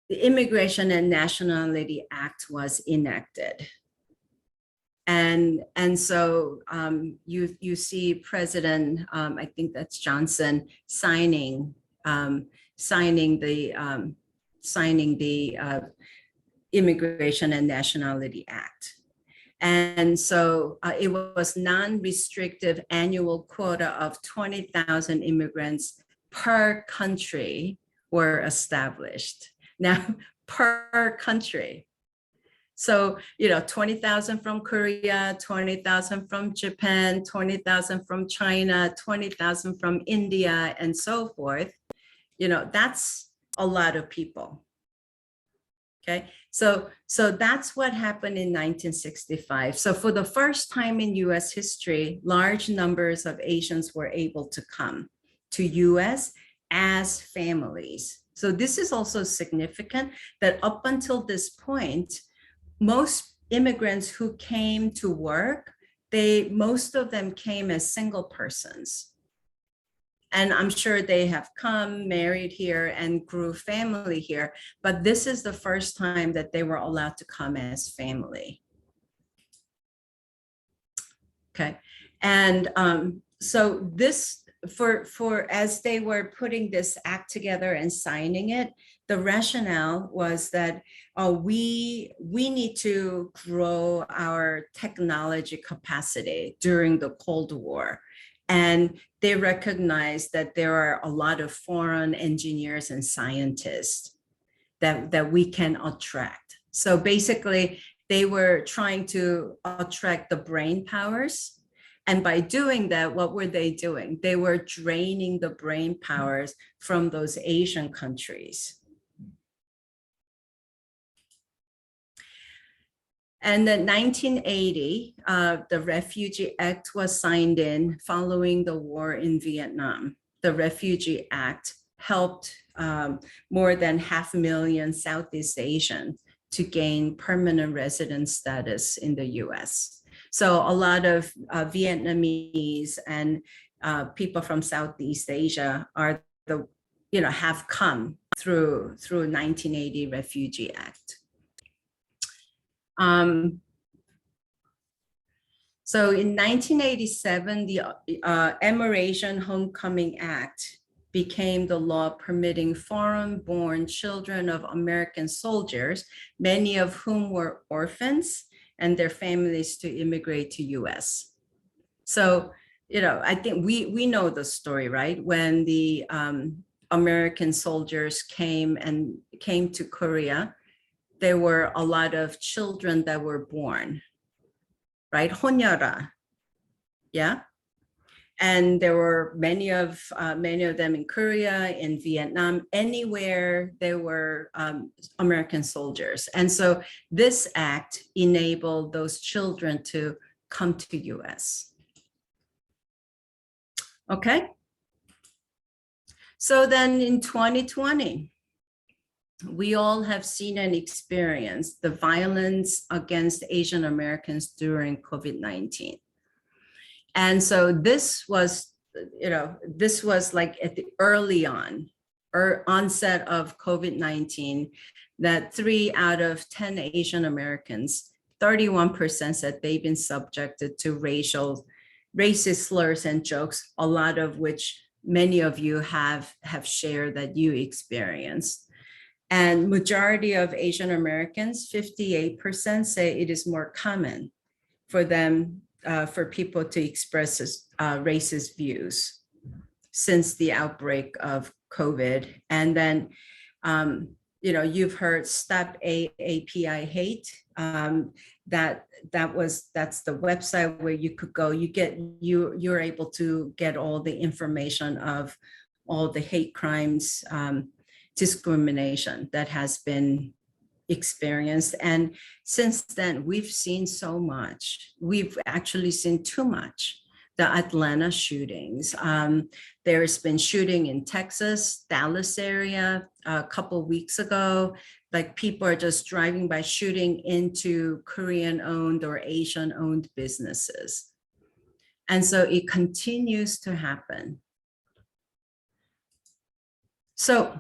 A: Immigration and Nationality Act was enacted, and so you see President I think that's Johnson signing the Immigration and Nationality Act. And so it was non-restrictive annual quota of 20,000 immigrants per country were established. Now, per country. So, 20,000 from Korea, 20,000 from Japan, 20,000 from China, 20,000 from India, and so forth. That's a lot of people. Okay, so that's what happened in 1965. So for the first time in US history, large numbers of Asians were able to come to US as families. So this is also significant that up until this point, most immigrants who came to work, most of them came as single persons. And I'm sure they have come, married here, and grew family here. But this is the first time that they were allowed to come as family. Okay, and so this, for as they were putting this act together and signing it, the rationale was that we need to grow our technology capacity during the Cold War. And they recognize that there are a lot of foreign engineers and scientists that we can attract. So basically, they were trying to attract the brain powers. And by doing that, what were they doing? They were draining the brain powers from those Asian countries. And then 1980, the Refugee Act was signed in following the war in Vietnam. The Refugee Act helped more than 500,000 Southeast Asians to gain permanent resident status in the US. So a lot of Vietnamese and people from Southeast Asia are have come through 1980 Refugee Act. So in 1987, the Emiratian Homecoming Act became the law permitting foreign-born children of American soldiers, many of whom were orphans, and their families to immigrate to US. So, I think we know the story, right? When the American soldiers came to Korea, there were a lot of children that were born, right? 혼혈아, yeah? And there were many of them in Korea, in Vietnam, anywhere there were American soldiers. And so this act enabled those children to come to US. Okay. So then in 2020, we all have seen and experienced the violence against Asian Americans during COVID-19. And so this was like at the early onset of COVID-19, that 3 out of 10 Asian Americans, 31% said they've been subjected to racist slurs and jokes, a lot of which many of you have shared that you experienced. And majority of Asian Americans, 58%, say it is more common for them, for people to express racist views since the outbreak of COVID. And then, you've heard Stop AAPI Hate. That's the website where you could go. You're able to get all the information of all the hate crimes, discrimination that has been experienced. And since then, we've seen so much. We've actually seen too much. The Atlanta shootings. There's been shooting in Texas, Dallas area a couple weeks ago. Like people are just driving by shooting into Korean-owned or Asian-owned businesses. And so it continues to happen. So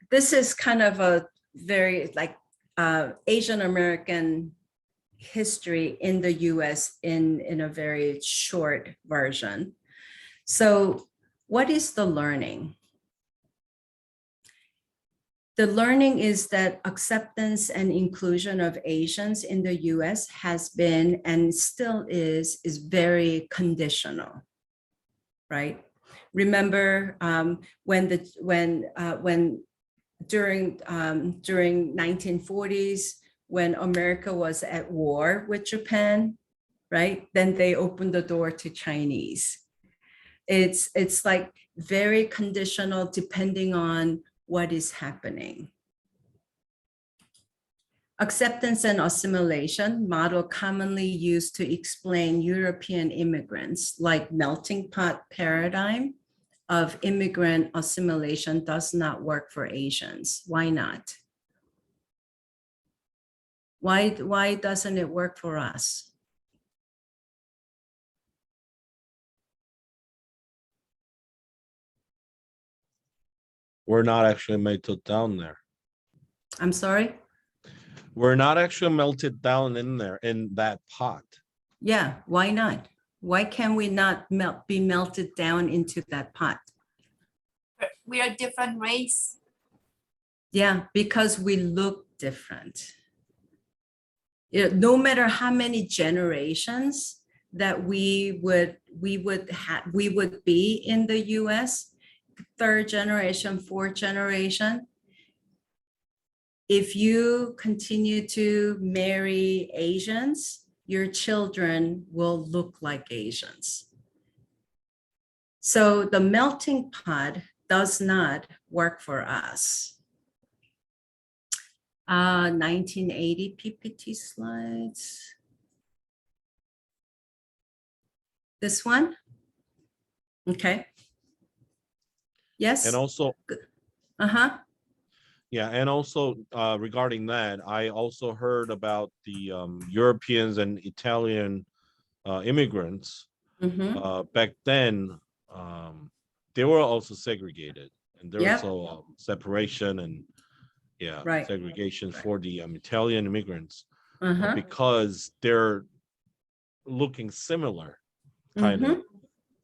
A: this is kind of a very Asian American history in the US in a very short version. So what is the learning? The learning is that acceptance and inclusion of Asians in the US has been and still is very conditional, right? Remember during 1940s, when America was at war with Japan, right? Then they opened the door to Chinese. It's like very conditional depending on what is happening. Acceptance and assimilation, model commonly used to explain European immigrants, like melting pot paradigm of immigrant assimilation, does not work for Asians. Why not? Why doesn't it work for us?
L: We're not actually melted down there.
A: I'm sorry?
L: We're not actually melted down in there, in that pot.
A: Yeah, why not? Why can we not be melted down into that pot?
N: We are different race.
A: Yeah, because we look different. No matter how many generations that we would be in the US, 3rd generation, 4th generation, if you continue to marry Asians, your children will look like Asians. So the melting pot does not work for us. 1980 PPT slides. This one? Okay. Yes?
L: And also,
A: Uh-huh.
L: yeah, and also regarding that, I also heard about the Europeans and Italian immigrants. Back then, they were also segregated, and there was a separation and segregation for the Italian immigrants because they're looking similar, kind of.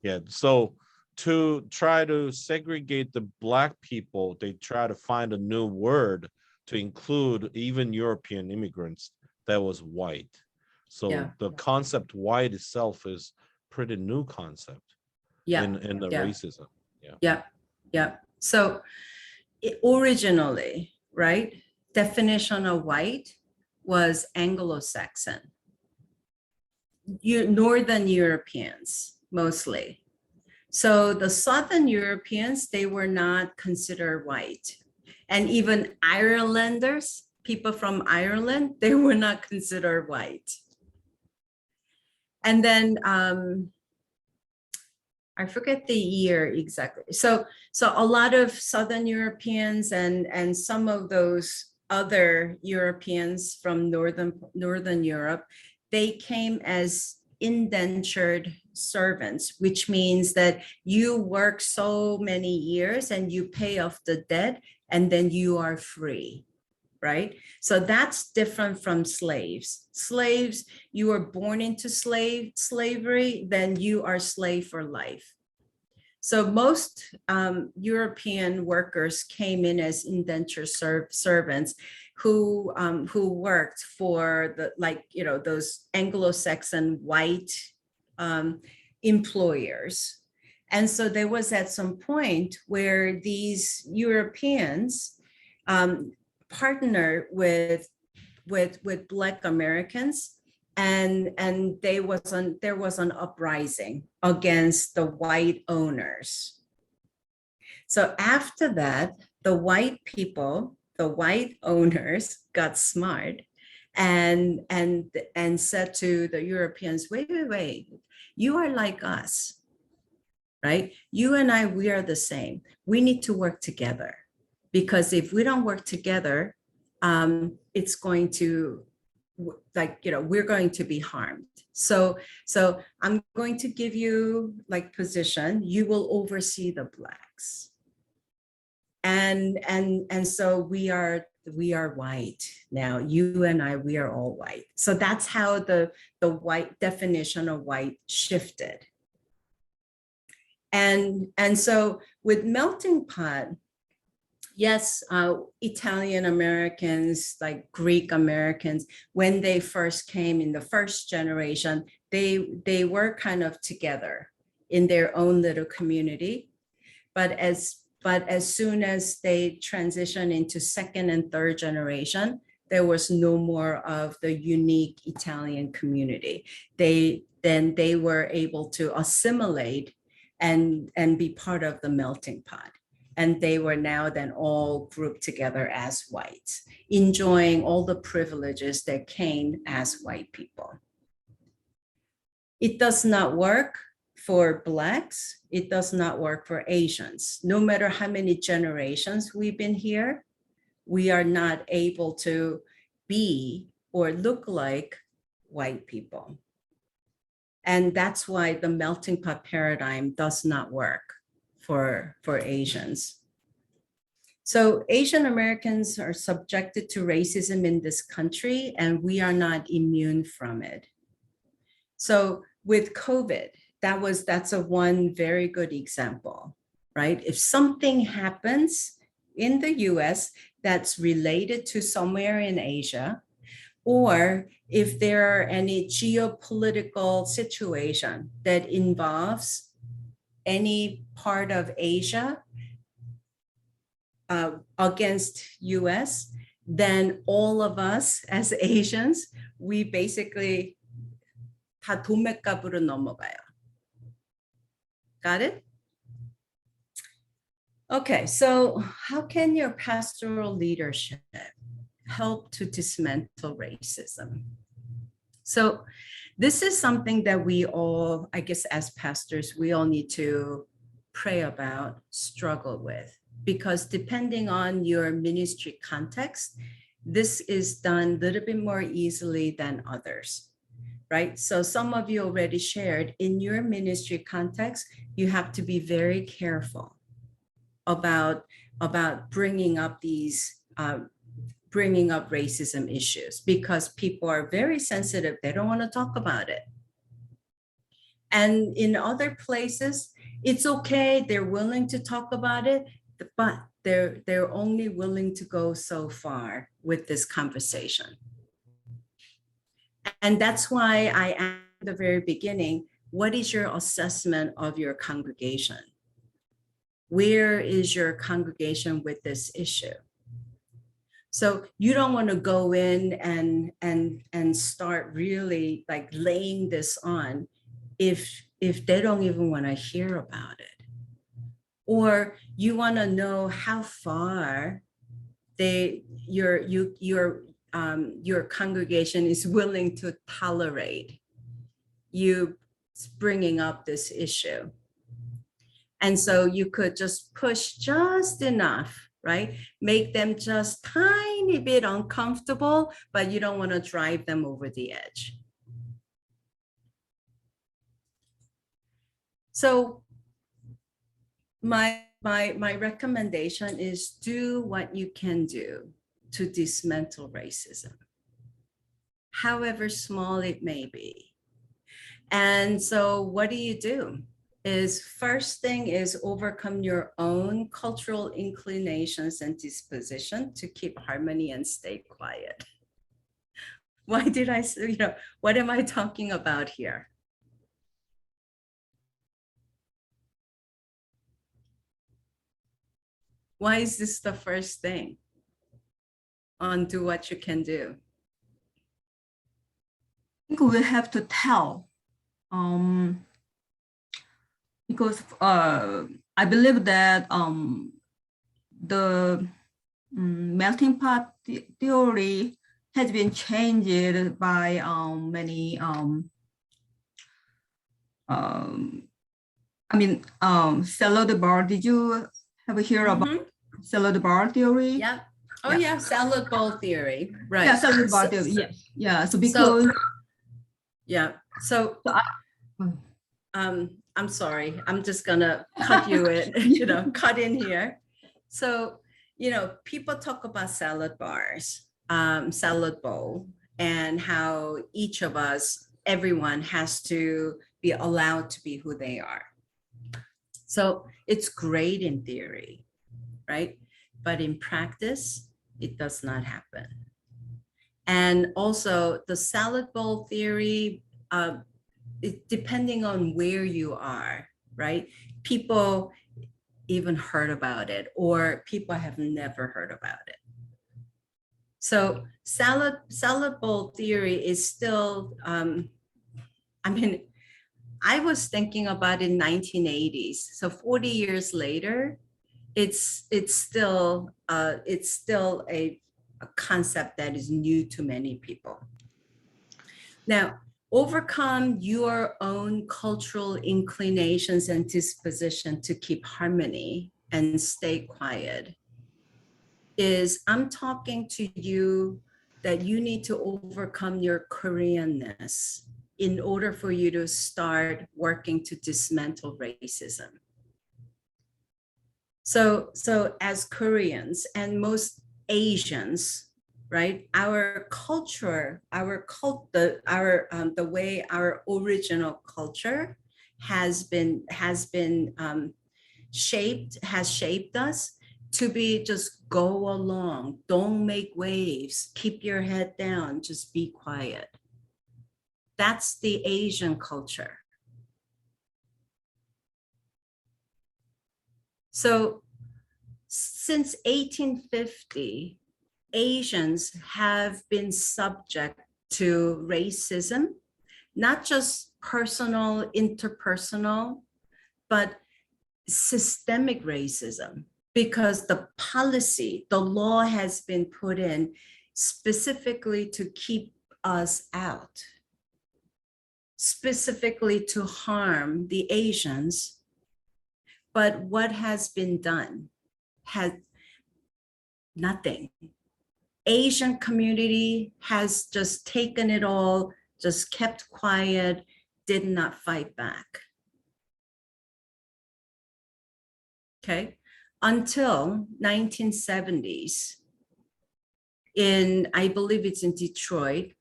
L: Yeah, so to try to segregate the Black people, they try to find a new word to include even European immigrants that was white. So the concept white itself is pretty new concept in the racism.
A: Yeah. So originally, right, definition of white was Anglo-Saxon. Northern Europeans mostly. So the Southern Europeans, they were not considered white. And even Irelanders, people from Ireland, they were not considered white. And then I forget the year exactly. So a lot of Southern Europeans and some of those other Europeans from Northern Europe, they came as indentured servants, which means that you work so many years and you pay off the debt and then you are free, right? So that's different from slaves. Slaves, you are born into slavery, then you are slave for life. So most European workers came in as indentured servants who worked for those Anglo-Saxon white employers. And so there was at some point where these Europeans partnered with Black Americans, and there was an uprising against the white owners. So after that, the white people, the white owners got smart and said to the Europeans, wait, you are like us, right? You and I, we are the same. We need to work together, because if we don't work together, it's going to, we're going to be harmed. So I'm going to give you position. You will oversee the Blacks. And so we are white now. You and I, we are all white. So that's how the white definition of white shifted. And so with melting pot, yes, Italian Americans, like Greek Americans, when they first came in the first generation, they were kind of together in their own little community. But as soon as they transitioned into second and third generation, there was no more of the unique Italian community. They were able to assimilate and be part of the melting pot. And they were now then all grouped together as whites, enjoying all the privileges that came as white people. It does not work for Blacks. It does not work for Asians. No matter how many generations we've been here, we are not able to be or look like white people. And that's why the melting pot paradigm does not work for Asians. So Asian Americans are subjected to racism in this country, and we are not immune from it. So with COVID, that's a one very good example, right? If something happens in the US that's related to somewhere in Asia, or if there are any geopolitical situation that involves any part of Asia against US, then all of us as Asians, we basically 다 도매값으로 넘어가요. Got it? Okay, so how can your pastoral leadership help to dismantle racism. So this is something that we all, I guess as pastors, we all need to pray about, struggle with, because depending on your ministry context, this is done a little bit more easily than others, right? So some of you already shared in your ministry context, you have to be very careful about bringing up racism issues, because people are very sensitive. They don't want to talk about it. And in other places, it's okay. They're willing to talk about it, but they're only willing to go so far with this conversation. And that's why I asked at the very beginning, what is your assessment of your congregation? Where is your congregation with this issue? So you don't want to go in and start really like laying this on if they don't even want to hear about it. Or you want to know how far your congregation is willing to tolerate you bringing up this issue. And so you could just push just enough, right? Make them just tiny bit uncomfortable, but you don't want to drive them over the edge. So my recommendation is do what you can do to dismantle racism, however small it may be. And so what do? Is first thing is overcome your own cultural inclinations and disposition to keep harmony and stay quiet. Why did I say, what am I talking about here? Why is this the first thing on do what you can do?
M: I think we have to tell. Because I believe that the melting pot theory has been changed by many, salad bar. Did you ever hear about salad bar theory?
A: Yeah. Oh yeah, salad bowl theory. Right.
M: Yeah, salad bar theory. Yes. Yeah. So because.
A: I'm sorry, I'm just gonna cut you in, cut in here. So, people talk about salad bars, salad bowl, and how each of us, everyone has to be allowed to be who they are. So it's great in theory, right? But in practice, it does not happen. And also the salad bowl theory, depending on where you are, right? People even heard about it, or people have never heard about it. So salad bowl theory is still, I was thinking about it in 1980s. So 40 years later, it's still a concept that is new to many people. Now, overcome your own cultural inclinations and disposition to keep harmony and stay quiet is I'm talking to you that you need to overcome your Koreanness in order for you to start working to dismantle racism. So as Koreans and most Asians, right? Our culture, the way our original culture has shaped us to be just go along, don't make waves, keep your head down, just be quiet. That's the Asian culture. So since 1850, Asians have been subject to racism, not just personal, interpersonal, but systemic racism, because the policy, the law has been put in specifically to keep us out, specifically to harm the Asians. But what has been done? Has nothing. Asian community has just taken it all, just kept quiet, did not fight back. Okay, until 1970s, I believe it's in Detroit,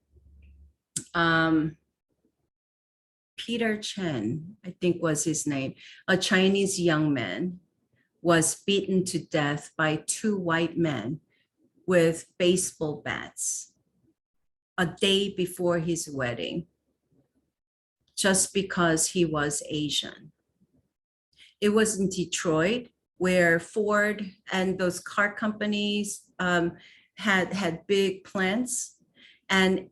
A: Peter Chen, I think was his name, a Chinese young man was beaten to death by two white men with baseball bats a day before his wedding, just because he was Asian. It was in Detroit where Ford and those car companies had big plants. And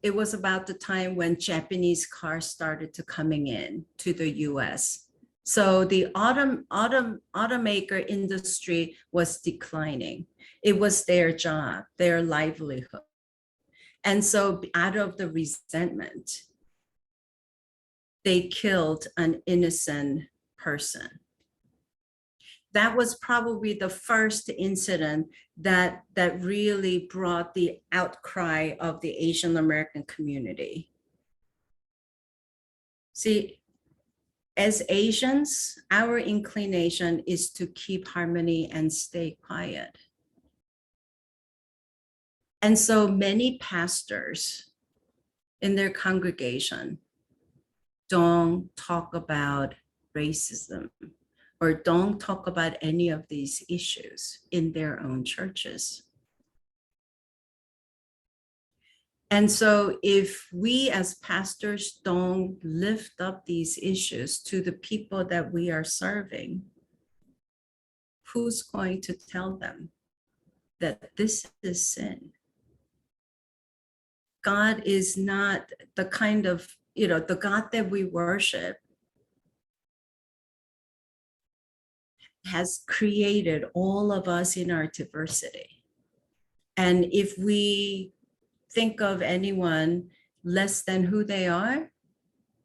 A: it was about the time when Japanese cars started to coming in to the US. So the automaker industry was declining. It was their job, their livelihood. And so out of the resentment, they killed an innocent person. That was probably the first incident that really brought the outcry of the Asian American community. See, as Asians, our inclination is to keep harmony and stay quiet. And so many pastors in their congregation don't talk about racism or don't talk about any of these issues in their own churches. And so if we as pastors don't lift up these issues to the people that we are serving, who's going to tell them that this is sin? God is not the kind of, the God that we worship has created all of us in our diversity. And if we think of anyone less than who they are,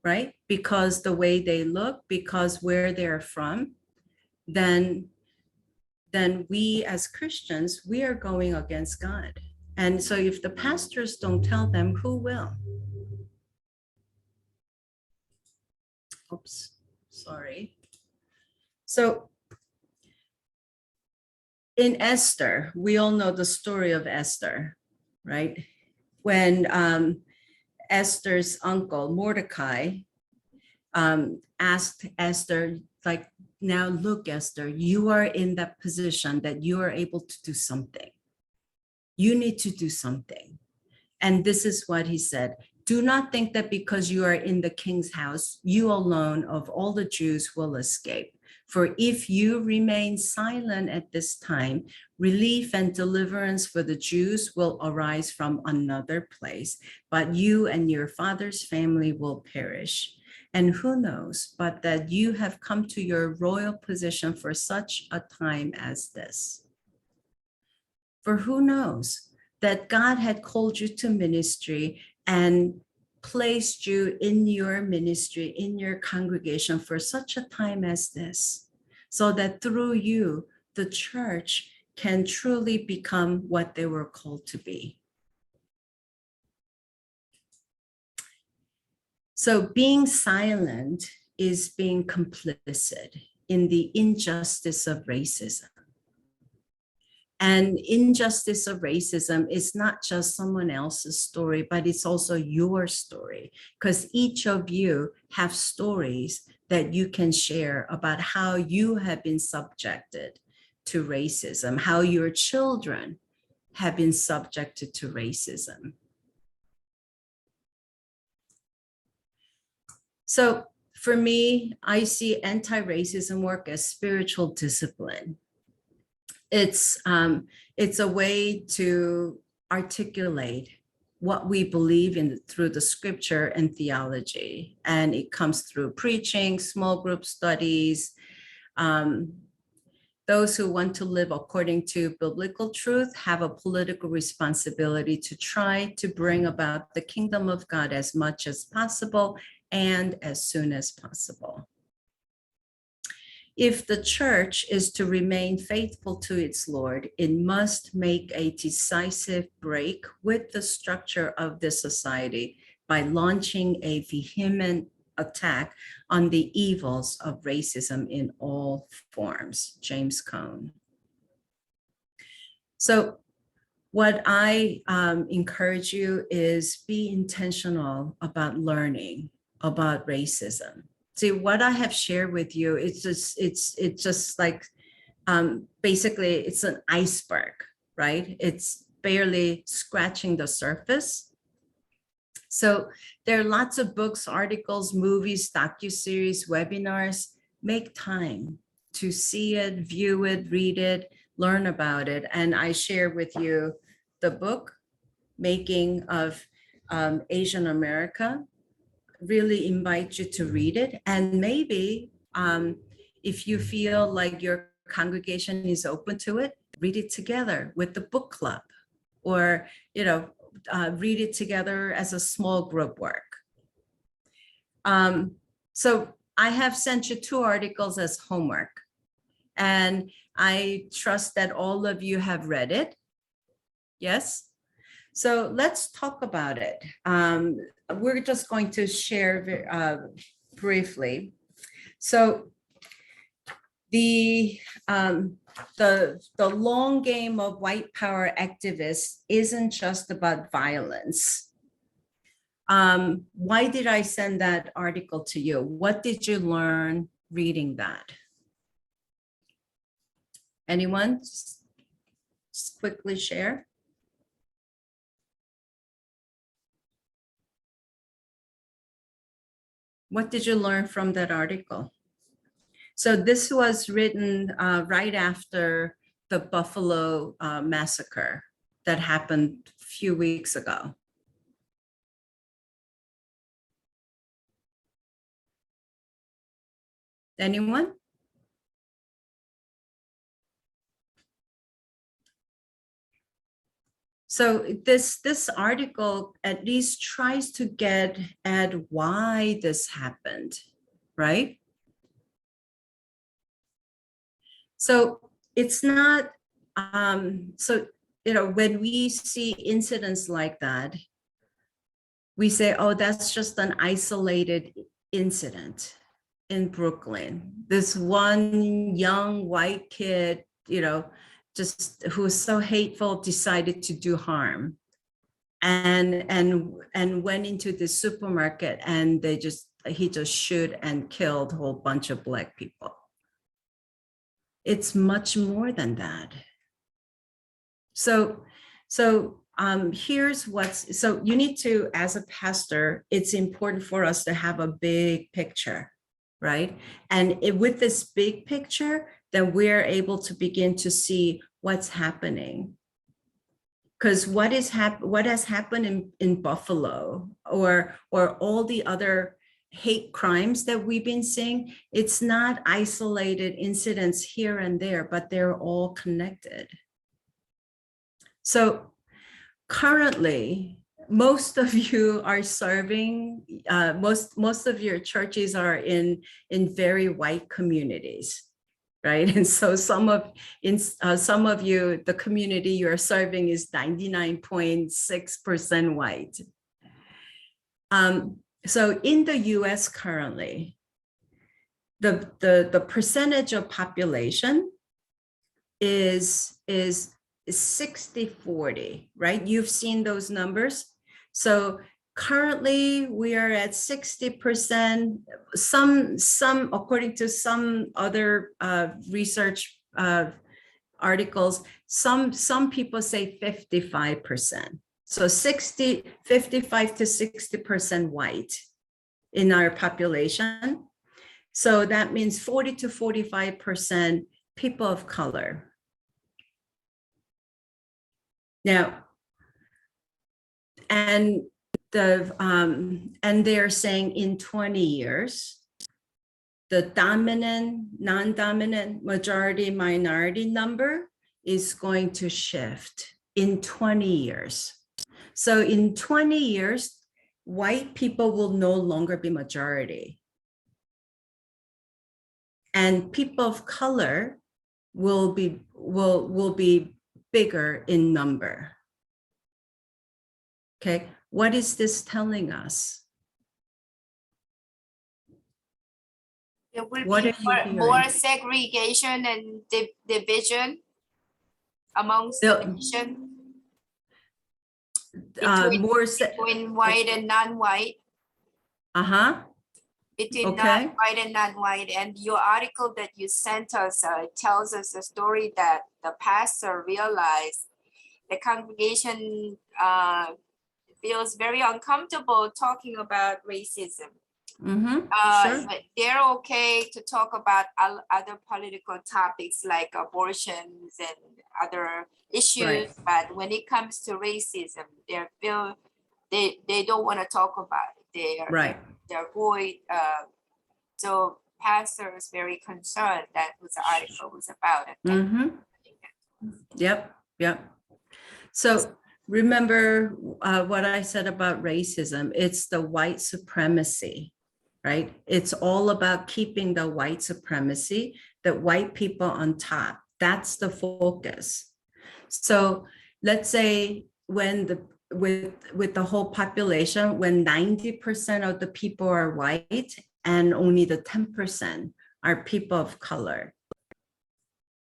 A: right? Because the way they look, because where they're from, then we as Christians, we are going against God. And so if the pastors don't tell them, who will? Oops, sorry. So in Esther, we all know the story of Esther, right? When Esther's uncle, Mordecai, asked Esther, like, now look, Esther, you are in that position that you are able to do something. You need to do something. And this is what he said. Do not think that because you are in the king's house, you alone of all the Jews will escape. For if you remain silent at this time, relief and deliverance for the Jews will arise from another place, but you and your father's family will perish. And who knows but that you have come to your royal position for such a time as this. For who knows that God had called you to ministry and placed you in your ministry, in your congregation for such a time as this, so that through you, the church can truly become what they were called to be. So being silent is being complicit in the injustice of racism. And injustice of racism is not just someone else's story, but it's also your story, because each of you have stories that you can share about how you have been subjected to racism, how your children have been subjected to racism. So for me, I see anti-racism work as spiritual discipline. It's a way to articulate what we believe in through the scripture and theology. And it comes through preaching, small group studies, those who want to live according to biblical truth have a political responsibility to try to bring about the kingdom of God as much as possible and as soon as possible. If the church is to remain faithful to its Lord, it must make a decisive break with the structure of this society by launching a vehement attack on the evils of racism in all forms. James Cone. So what I encourage you is be intentional about learning about racism. See, what I have shared with you, it's just like, basically it's an iceberg, right? It's barely scratching the surface. So there are lots of books, articles, movies, docuseries, webinars. Make time to see it, view it, read it, learn about it. And I share with you the book, Making of Asian America. Really invite you to read it. And maybe if you feel like your congregation is open to it, read it together with the book club, or, read it together as a small group work. So I have sent you 2 articles as homework, and I trust that all of you have read it. Yes? So let's talk about it. We're just going to share briefly. So the long game of white power activists isn't just about violence. Why did I send that article to you? What did you learn reading that? Anyone? Just quickly share. What did you learn from that article? So this was written right after the Buffalo massacre that happened a few weeks ago. Anyone? So this article at least tries to get at why this happened, right? So it's not, when we see incidents like that, we say, oh, that's just an isolated incident in Brooklyn. This one young white kid, just who was so hateful, decided to do harm, and went into the supermarket, and he just shoot and killed a whole bunch of Black people. It's much more than that. So here's so you need to, as a pastor, it's important for us to have a big picture, right? And with this big picture, then we're able to begin to see what's happening. Because what has happened in Buffalo, or all the other hate crimes that we've been seeing, it's not isolated incidents here and there, but they're all connected. So currently, most of you are serving, most of your churches are in very white communities, right? And so some of you, the community you're serving is 99.6% white. So in the US currently, the percentage of population is 60-40, right? You've seen those numbers. So currently we are at 60%. Some according to some other research articles, some people say 55%. So 55 to 60% white in our population. So that means 40 to 45% people of color. Now, and they're saying in 20 years, the dominant, non-dominant, majority, minority number is going to shift in 20 years. So in 20 years, white people will no longer be majority. And people of color will be bigger in number. Okay, what is this telling us?
N: There will
A: What
N: be
A: are you hearing?
N: more segregation and division amongst the nation between white and non-white. Between non-white and non-white. And your article that you sent us tells us a story that the pastor realized the congregation feels very uncomfortable talking about racism.
A: Sure.
N: But they're okay to talk about other political topics like abortions and other issues.
A: Right.
N: But when it comes to racism, they don't want to talk about it. They're avoid. So pastor is very concerned. That was the article was about it.
A: Yep. So remember what I said about racism. It's the white supremacy, right? It's all about keeping the white supremacy, that white people on top. That's the focus. So let's say when with the whole population, when 90% of the people are white and only the 10% are people of color,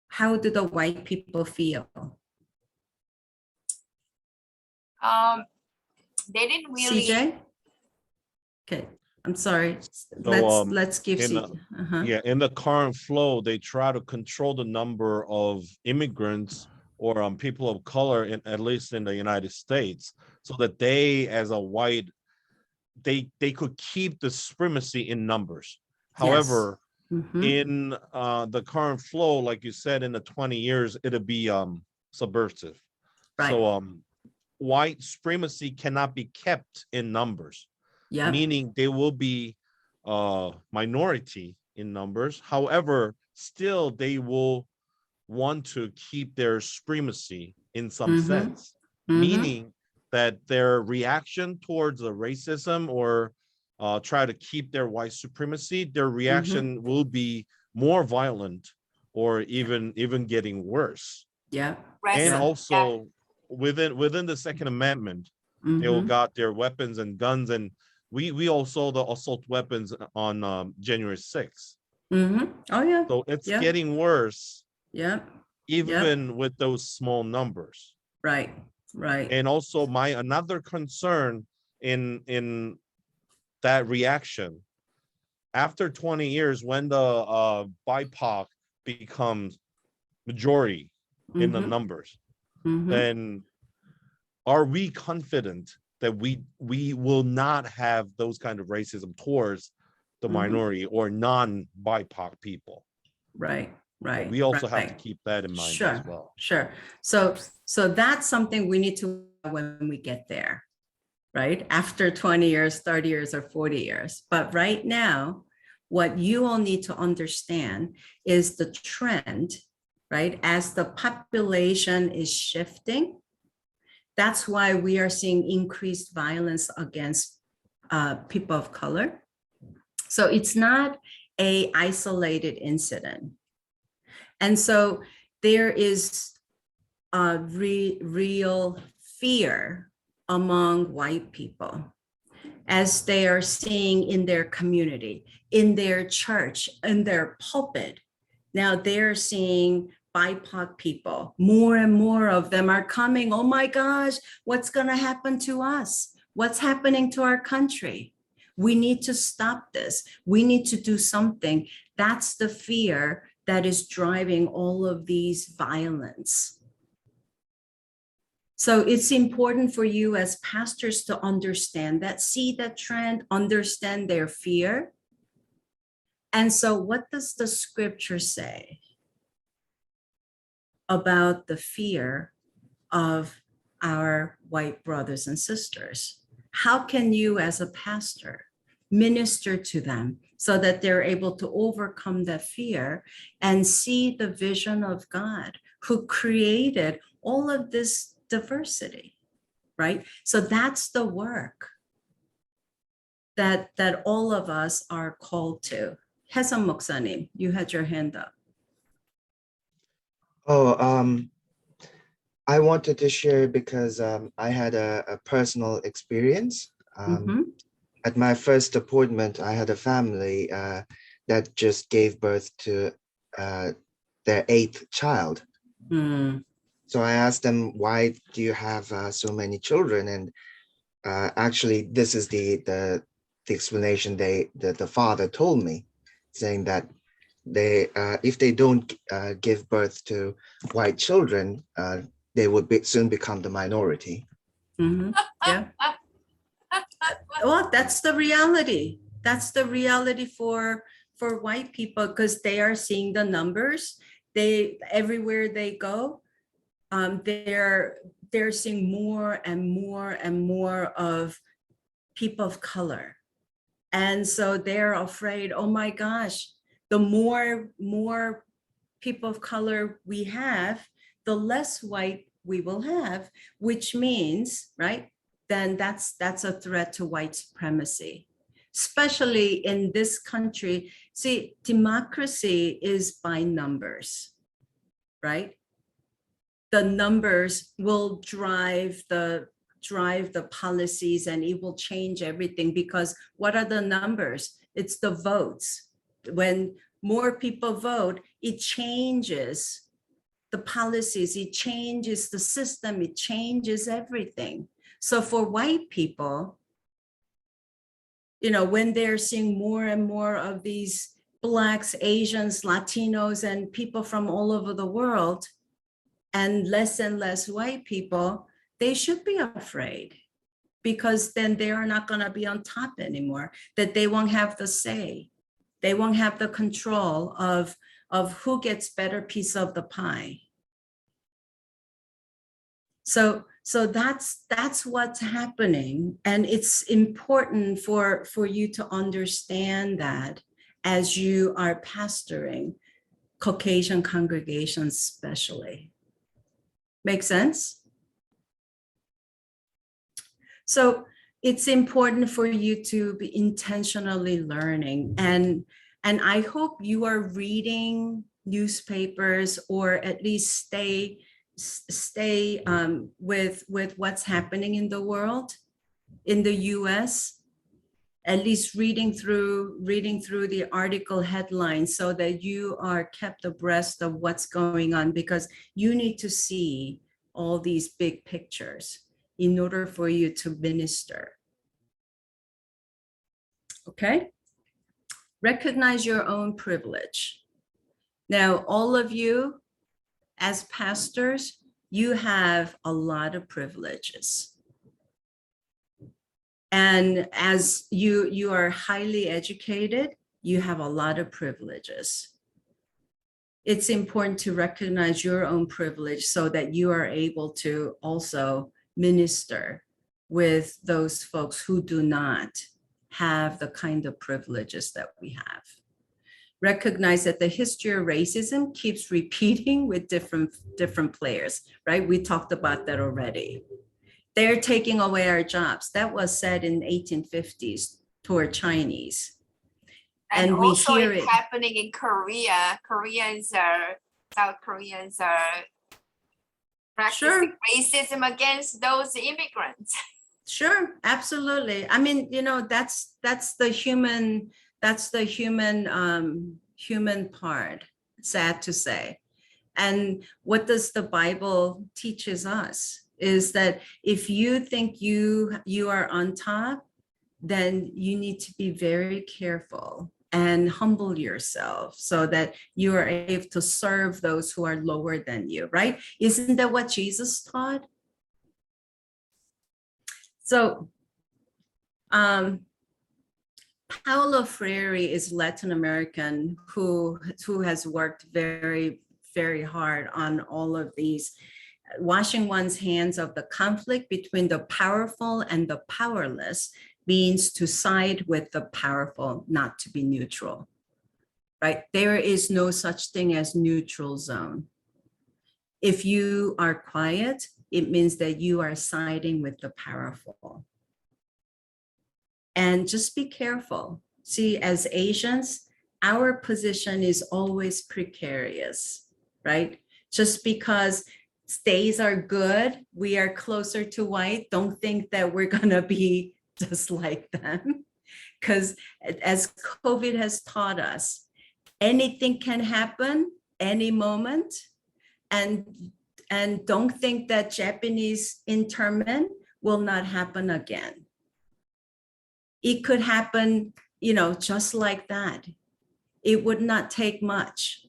A: how do the white people feel?
N: They didn't really.
A: CJ? Okay, I'm sorry.
L: So,
A: Let's give CJ.
L: Yeah, in the current flow, they try to control the number of immigrants or people of color, at least in the United States, so that they, as a white, they could keep the supremacy in numbers. However, in the current flow, like you said, in the 20 years, it'll be subversive.
A: Right.
L: So white supremacy cannot be kept in numbers, meaning they will be minority in numbers. However, still they will want to keep their supremacy in some sense, meaning that their reaction towards the racism or try to keep their white supremacy, their reaction will be more violent or even getting worse. And also within the Second Amendment, they all got their weapons and guns, and we all saw the assault weapons on January 6th.
A: Oh yeah.
L: So it's getting worse. Even with those small numbers.
A: Right.
L: And also another concern in that reaction, after 20 years, when the BIPOC becomes majority in the numbers, then are we confident that we will not have those kind of racism towards the minority or non-BIPOC people?
A: Right.
L: We also have to keep that in mind as well.
A: Sure. So that's something we need to when we get there, right? After 20 years, 30 years, or 40 years. But right now, what you all need to understand is the trend, right? As the population is shifting, that's why we are seeing increased violence against people of color. So it's not an isolated incident. And so there is a real fear among white people as they are seeing in their community, in their church, in their pulpit. Now they're seeing BIPOC people. More and more of them are coming. Oh my gosh, what's going to happen to us? What's happening to our country? We need to stop this. We need to do something. That's the fear that is driving all of these violence. So it's important for you as pastors to understand that, see that trend, understand their fear. And so what does the scripture say about the fear of our white brothers and sisters? How can you as a pastor minister to them, so that they're able to overcome that fear and see the vision of God who created all of this diversity, right? So that's the work that all of us are called to. Hesan Moksanim, you had your hand up.
C: Oh, I wanted to share because I had a personal experience. At my first appointment, I had a family that just gave birth to their 8th child. So I asked them, why do you have so many children? And actually, this is the explanation the father told me, saying that if they don't give birth to white children, they would soon become the minority.
A: Yeah. Well, that's the reality. That's the reality for white people, because they are seeing the numbers. Everywhere they go, they're seeing more and more and more of people of color. And so they're afraid, oh my gosh, the more people of color we have, the less white we will have, which means, right, then that's a threat to white supremacy, especially in this country. See, democracy is by numbers, right? The numbers will drive the policies, and it will change everything, because what are the numbers? It's the votes. When more people vote, it changes the policies, it changes the system, it changes everything. So for white people, when they're seeing more and more of these Blacks, Asians, Latinos, and people from all over the world, and less white people, they should be afraid, because then they are not going to be on top anymore, that they won't have the say. They won't have the control of who gets better piece of the pie. So that's what's happening. And it's important for you to understand that as you are pastoring Caucasian congregations especially. Make sense? So it's important for you to be intentionally learning, and I hope you are reading newspapers, or at least stay with what's happening in the world, in the US, at least reading through the article headlines, so that you are kept abreast of what's going on, because you need to see all these big pictures in order for you to minister. Okay? Recognize your own privilege. Now, all of you as pastors, you have a lot of privileges. And as you are highly educated, you have a lot of privileges. It's important to recognize your own privilege so that you are able to also minister with those folks who do not have the kind of privileges that we have. Recognize that the history of racism keeps repeating with different players, right? We talked about that already. They're taking away our jobs. That was said in the 1850s toward Chinese.
N: And
A: we
N: also
A: hear
N: it's
A: it
N: happening in Korea. South Koreans are practicing racism against those immigrants.
A: Sure, absolutely. I mean, that's the human human part, sad to say. And what does the Bible teaches us is that if you think you are on top, then you need to be very careful and humble yourself so that you are able to serve those who are lower than you, right? Isn't that what Jesus taught? So, Paulo Freire is Latin American who has worked very, very hard on all of these, washing one's hands of the conflict between the powerful and the powerless, means to side with the powerful, not to be neutral, right? There is no such thing as neutral zone. If you are quiet, it means that you are siding with the powerful. And just be careful. See, as Asians, our position is always precarious, right? Just because stays are good, we are closer to white, don't think that we're gonna be just like them. Because as COVID has taught us, anything can happen any moment. And don't think that Japanese internment will not happen again. It could happen, you know, just like that. It would not take much.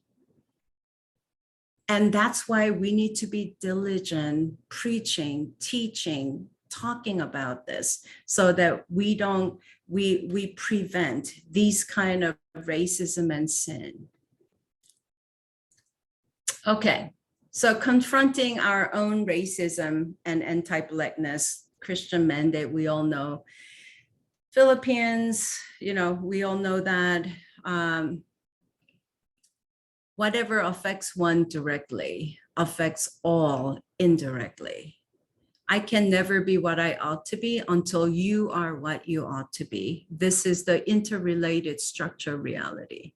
A: And that's why we need to be diligent, preaching, teaching, talking about this so that we prevent these kind of racism and sin. Okay, so confronting our own racism and anti-Blackness, Christian mandate, we all know. Philippines, you know, we all know that whatever affects one directly affects all indirectly. I can never be what I ought to be until you are what you ought to be. This is the interrelated structure reality.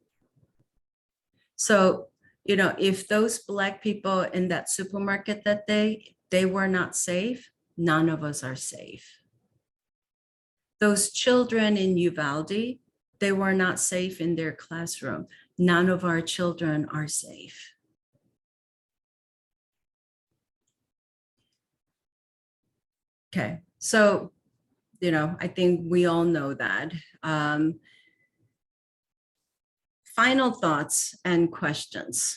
A: So, you know, if those Black people in that supermarket that day, they were not safe, none of us are safe. Those children in Uvalde, they were not safe in their classroom. None of our children are safe. Okay, so, you know, I think we all know that. Final thoughts and questions.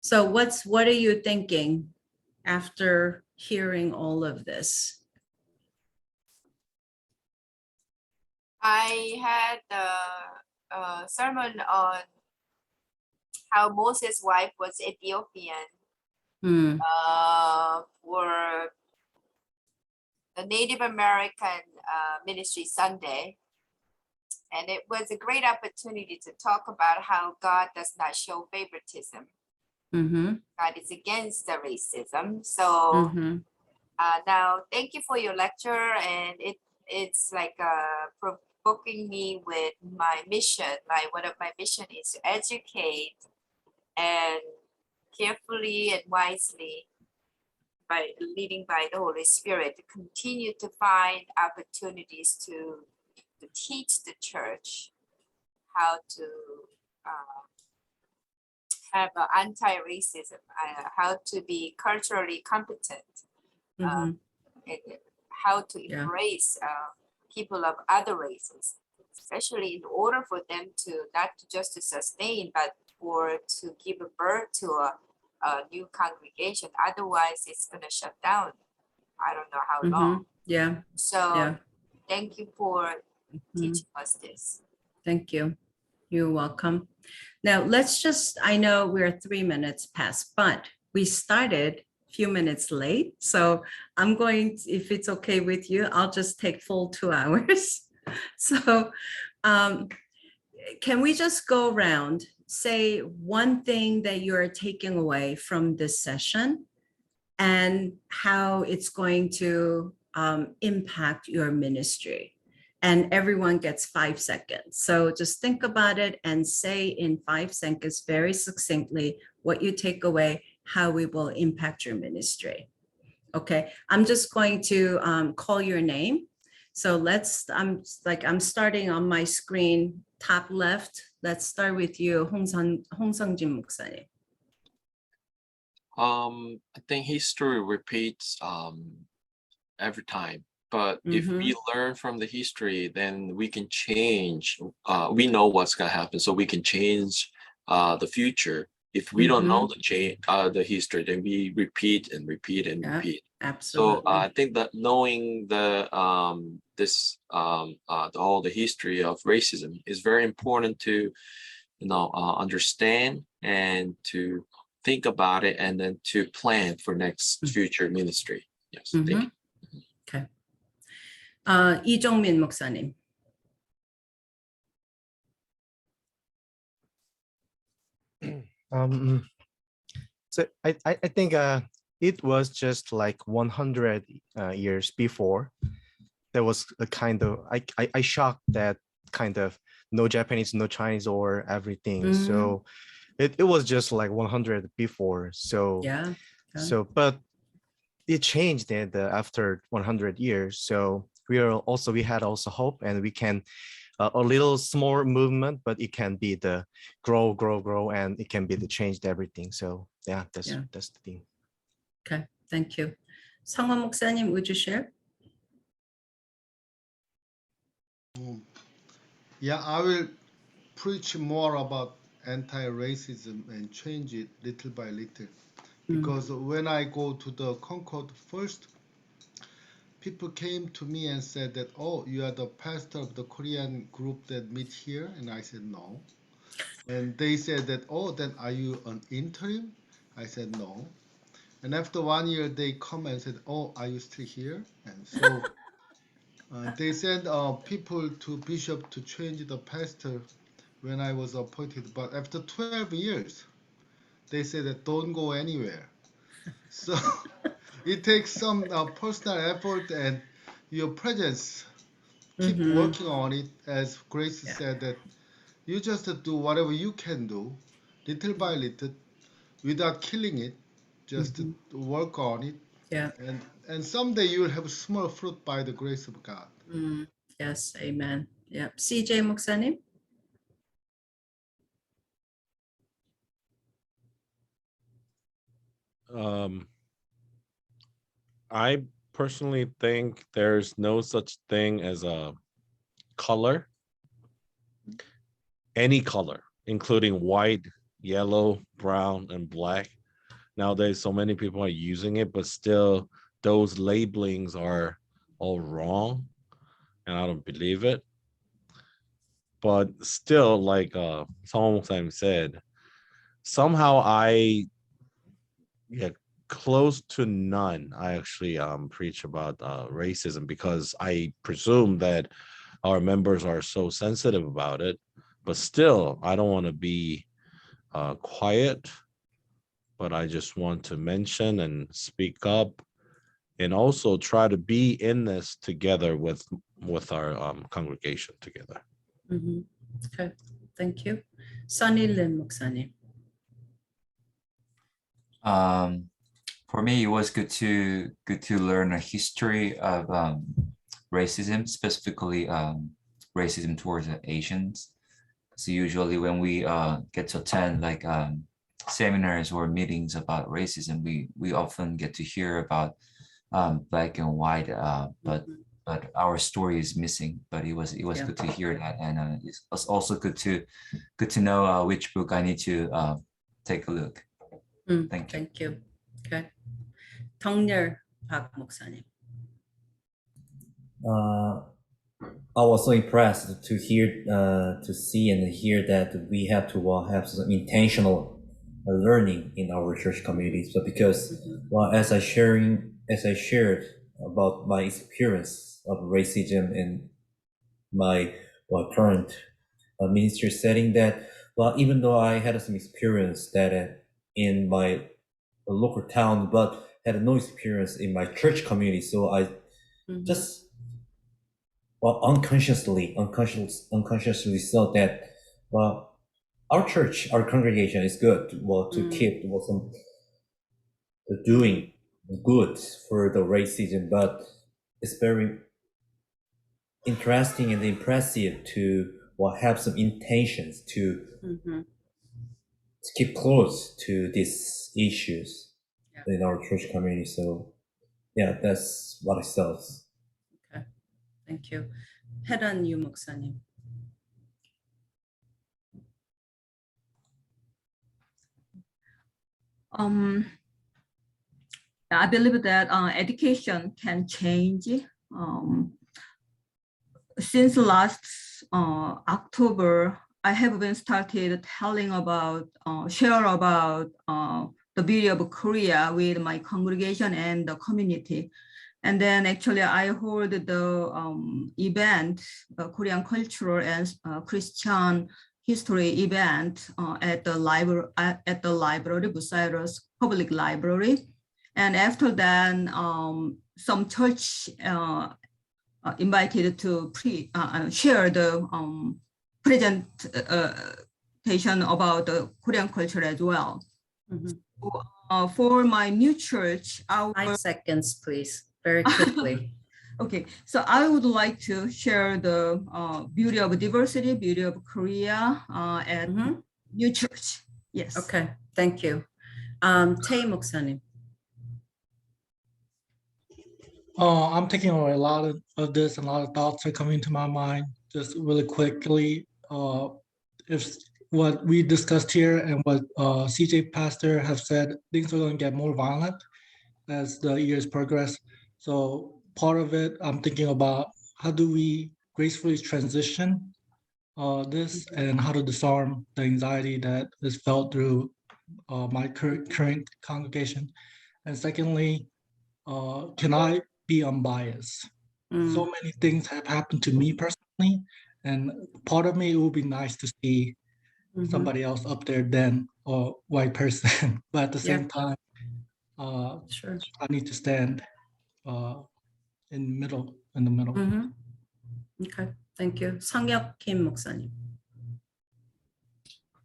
A: So what are you thinking after hearing all of this?
N: I had a sermon on how Moses' wife was Ethiopian for the Native American Ministry Sunday. And it was a great opportunity to talk about how God does not show favoritism. God is against the racism. So now thank you for your lecture. And it's like provoking me with my mission. One of my mission is to educate and carefully and wisely by leading by the Holy Spirit to continue to find opportunities to teach the church how to have anti-racism, how to be culturally competent, and how to embrace people of other races, especially in order for them to not just to sustain, but for to give a birth to a new congregation. Otherwise, it's going to shut down. I don't know how long.
A: Yeah.
N: So thank you for teaching us this.
A: Thank you. You're welcome. Now let's just, I know we're 3 minutes past, but we started a few minutes late. So I'm going, if it's okay with you, I'll just take full 2 hours. So can we just go around, say one thing that you're taking away from this session and how it's going to impact your ministry? And everyone gets 5 seconds. So just think about it and say in 5 seconds, very succinctly, what you take away, how it will impact your ministry. Okay, I'm just going to call your name. So I'm starting on my screen, top left. Let's start with you, 홍성진 목사님.
E: I think history repeats every time. But if we learn from the history, then we can change. We know what's going to happen, so we can change the future. If we don't know the history, then we repeat and repeat and repeat.
A: Absolutely.
E: So I think that knowing the all the history of racism is very important to understand and to think about it, and then to plan for next future ministry. Yes, thank you.
A: Okay. 이종민 목사님.
O: So I think it was just like 100 years before. There was a kind of I shocked that kind of no Japanese, no Chinese, or everything. So it was just like 100 before. So
A: Yeah.
O: so but it changed after 100 years. So we had also hope, and we can a little small movement, but it can be the grow, and it can be the change everything. So yeah, that's the thing.
A: Okay, thank you. 상원 목사님, would you share?
Q: Yeah, I will preach more about anti-racism and change it little by little. Because when I go to the Concord first, people came to me and said that, oh, you are the pastor of the Korean group that meet here? And I said, no. And they said that, oh, then are you an interim? I said, no. And after 1 year, they come and said, oh, are you still here? And so they sent people to bishop to change the pastor when I was appointed. But after 12 years, they said that don't go anywhere. So it takes some personal effort and your presence. Keep working on it. As Grace said, that you just do whatever you can do, little by little, without killing it. Just to work on it.
A: Yeah.
Q: And someday you will have small fruit by the grace of God.
A: Yes, amen. Yeah. CJ 목사님?
L: I personally think there's no such thing as a color, any color, including white, yellow, brown, and black. Nowadays, so many people are using it, but still those labelings are all wrong, and I don't believe it. But still, like Song Muksaim said, somehow I close to none. I actually preach about racism because I presume that our members are so sensitive about it. But still, I don't want to be quiet, but I just want to mention and speak up, and also try to be in this together with our congregation together.
A: Okay, thank you. Sunny Lin 목사님.
K: For me, it was good to learn a history of racism, specifically racism towards Asians. So usually when we get to attend like seminars or meetings about racism, we often get to hear about black and white, but our story is missing. But it was good to hear that, and it's also good to know which book I need to take a look. Thank you.
A: Thank you. Okay. 덕렬 박 목사님.
D: I was so impressed to hear, to see and hear that we have to have some intentional learning in our church communities. But because, as I shared about my experience of racism in my current ministry setting, that even though I had some experience that in my local town, but had no experience in my church community, so I just unconsciously thought that our church, our congregation is good. To keep some doing good for the racism, but it's very interesting and impressive to have some intentions to keep close to these issues in our church community. So yeah, that's what I felt.
A: Okay, thank you. 헤란 유 목사님.
M: I believe that education can change. Since last October, I have been started telling about, share about the beauty of Korea with my congregation and the community. And then actually I hold the event, Korean cultural and Christian history event at the library, Bucyrus Public Library. And after that, some church invited to share the presentation about the Korean culture as well. For my new church,
A: 5 seconds, please, very quickly.
M: Okay, so I would like to share the beauty of diversity, beauty of Korea at new church. Yes.
A: Okay, thank you. Tae 목사님.
H: I'm taking away a lot of this, and a lot of thoughts are coming to my mind. Just really quickly, if what we discussed here and what CJ Pastor have said, things are going to get more violent as the years progress. So part of it, I'm thinking about how do we gracefully transition this, and how to disarm the anxiety that is felt through my current congregation. And secondly, can I be unbiased? So many things have happened to me personally, and part of me, it would be nice to see somebody else up there than a white person, but at the same time,
A: Sure.
H: I need to stand in the middle.
A: Okay, thank you. 성혁 김 목사님.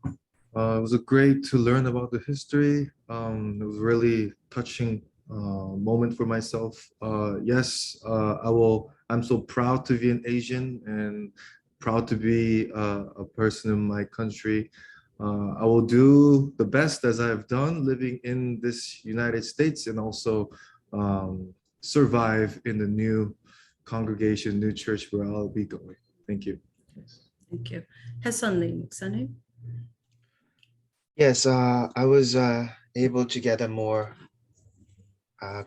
F: It was great to learn about the history. It was really touching moment for myself. Yes, I'm so proud to be an Asian and proud to be a person in my country. I will do the best as I have done living in this United States, and also survive in the new congregation, new church where I'll be going. Thank you.
A: Thank you. 혜선님 목사님.
C: Yes, I was able to get a more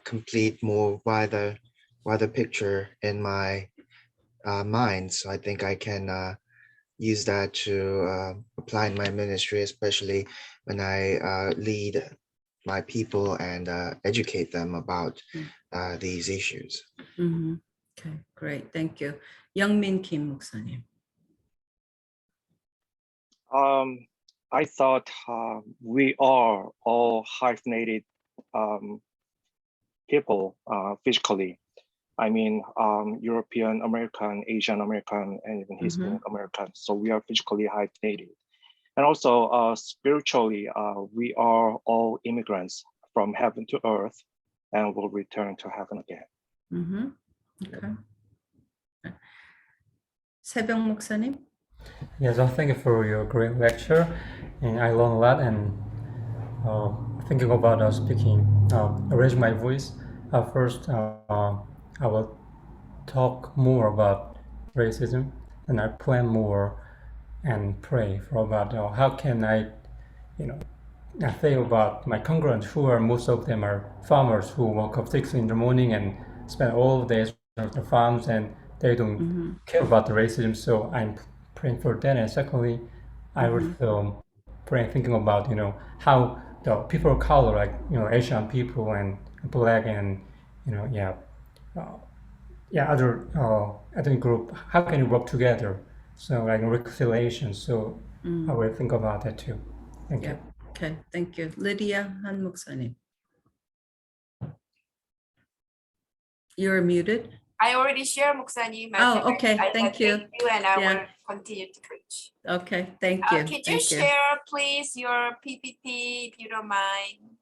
C: complete, more wider picture in my mind. So I think I can use that to apply in my ministry, especially when I lead my people and educate them about these issues.
A: Okay, great. Thank you. 영민 김 목사님.
I: I thought we are all hyphenated people physically. I mean, European American, Asian American, and even Hispanic American. So we are physically hyphenated. And also spiritually, we are all immigrants from heaven to earth and will return to heaven again.
A: Okay. 새벽 목사님.
G: Yes, well, thank you for your great lecture, and I learned a lot. And thinking about speaking, raising my voice. First, I will talk more about racism, and I plan more and pray for about how can I think about my congregants who are, most of them are farmers who woke up 6 in the morning and spend all days on the farms, and they don't care about the racism. So I'm praying for that. And secondly, I was praying, thinking about how the people of color, like Asian people and Black and other ethnic group, how can we work together? So like reconciliation. So I will think about that too. Thank you.
A: Okay, thank you. Lydia 한 목사님. You're muted.
N: I already shared, 목사님.
A: Oh, okay. Thank you.
N: Thank you, and I will continue to preach.
A: Okay, thank you.
N: Could you share, please, your PPT, if you don't mind?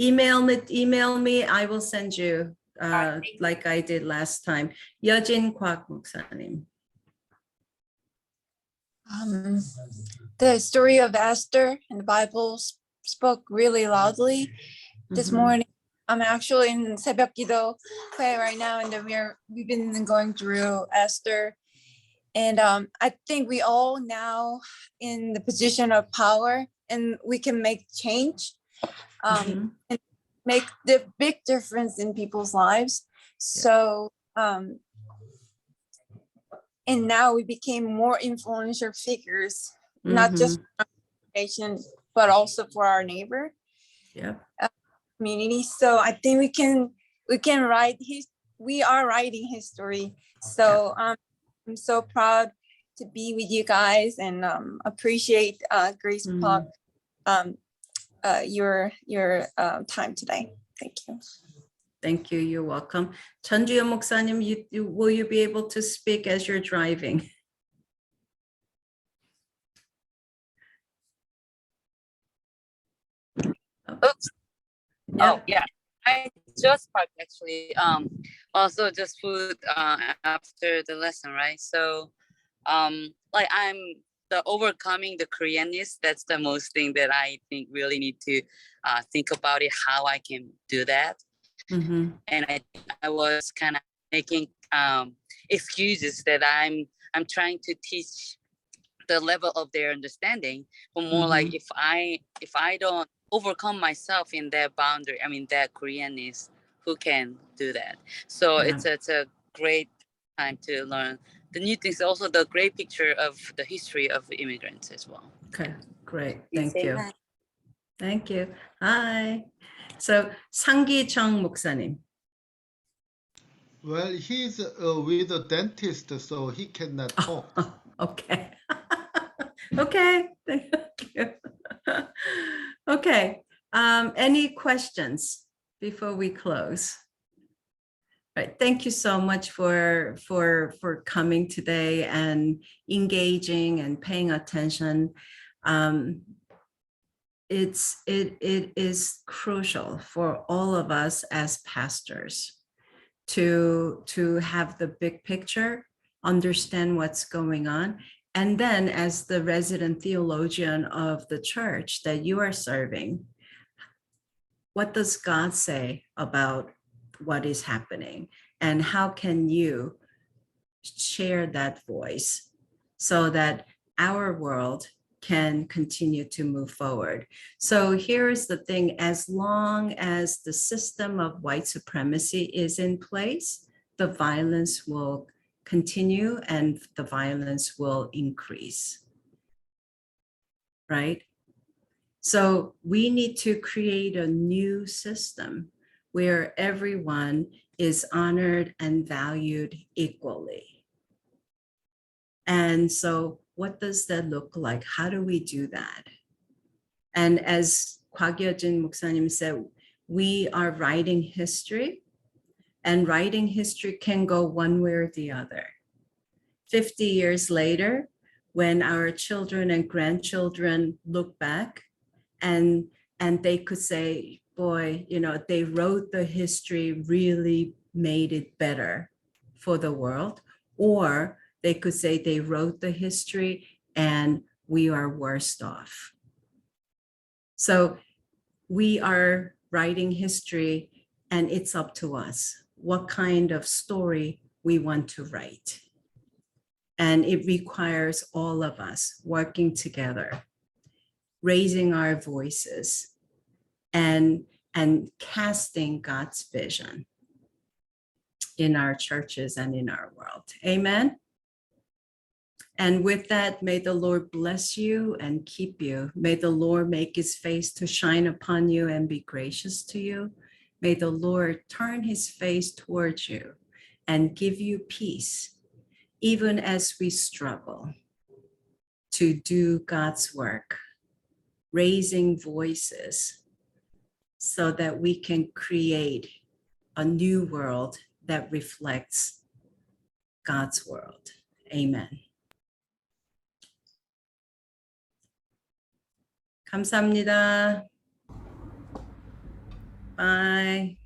A: Email me. I will send you like I did last time. 여진 곽 목사님.
P: The story of Esther in the Bible spoke really loudly this morning. I'm actually in 새벽 기도 prayer right now, and we've been going through Esther. And I think we all now in the position of power, and we can make change and make the big difference in people's lives. So, and now we became more influential figures, not just for our nation, but also for our neighbor community. So I think we can write we are writing history. So I'm so proud to be with you guys and appreciate Grace Pak your time today. Thank you.
A: Thank you. You're welcome. 전주현 목사님, will you be able to speak as you're driving?
B: Oops. Oh yeah, I just parked actually. Also just food after the lesson, right? So, like I'm the overcoming the Koreanness. That's the most thing that I think really need to think about it. How I can do that.
A: Mm-hmm.
B: And I was kind of making excuses that I'm trying to teach the level of their understanding, but more like if I don't overcome myself in that boundary, I mean that Koreanness, who can do that? So it's a great time to learn the new things, also the great picture of the history of immigrants as well.
A: Okay, great. Thank you. Thank you. Hi. So 상기정 목사님.
Q: Well, he's with a dentist, so he cannot talk.
A: Okay. Okay. Thank you. Okay. Any questions before we close? All right. Thank you so much for coming today and engaging and paying attention. It is crucial for all of us as pastors to have the big picture, understand what's going on, and then as the resident theologian of the church that you are serving, what does God say about what is happening, and how can you share that voice so that our world can continue to move forward? So here's the thing, as long as the system of white supremacy is in place, the violence will continue and the violence will increase, right? So we need to create a new system where everyone is honored and valued equally. And so what does that look like? How do we do that? And as 곽여진 목사님 said, we are writing history, and writing history can go one way or the other. 50 years later, when our children and grandchildren look back and they could say, boy, you know, they wrote the history, really made it better for the world. Or they could say they wrote the history and we are worse off. So we are writing history, and it's up to us what kind of story we want to write. And it requires all of us working together, raising our voices, and casting God's vision in our churches and in our world. Amen. And with that, may the Lord bless you and keep you. May the Lord make his face to shine upon you and be gracious to you. May the Lord turn his face towards you and give you peace, even as we struggle to do God's work, raising voices so that we can create a new world that reflects God's world. Amen. 감사합니다. Bye.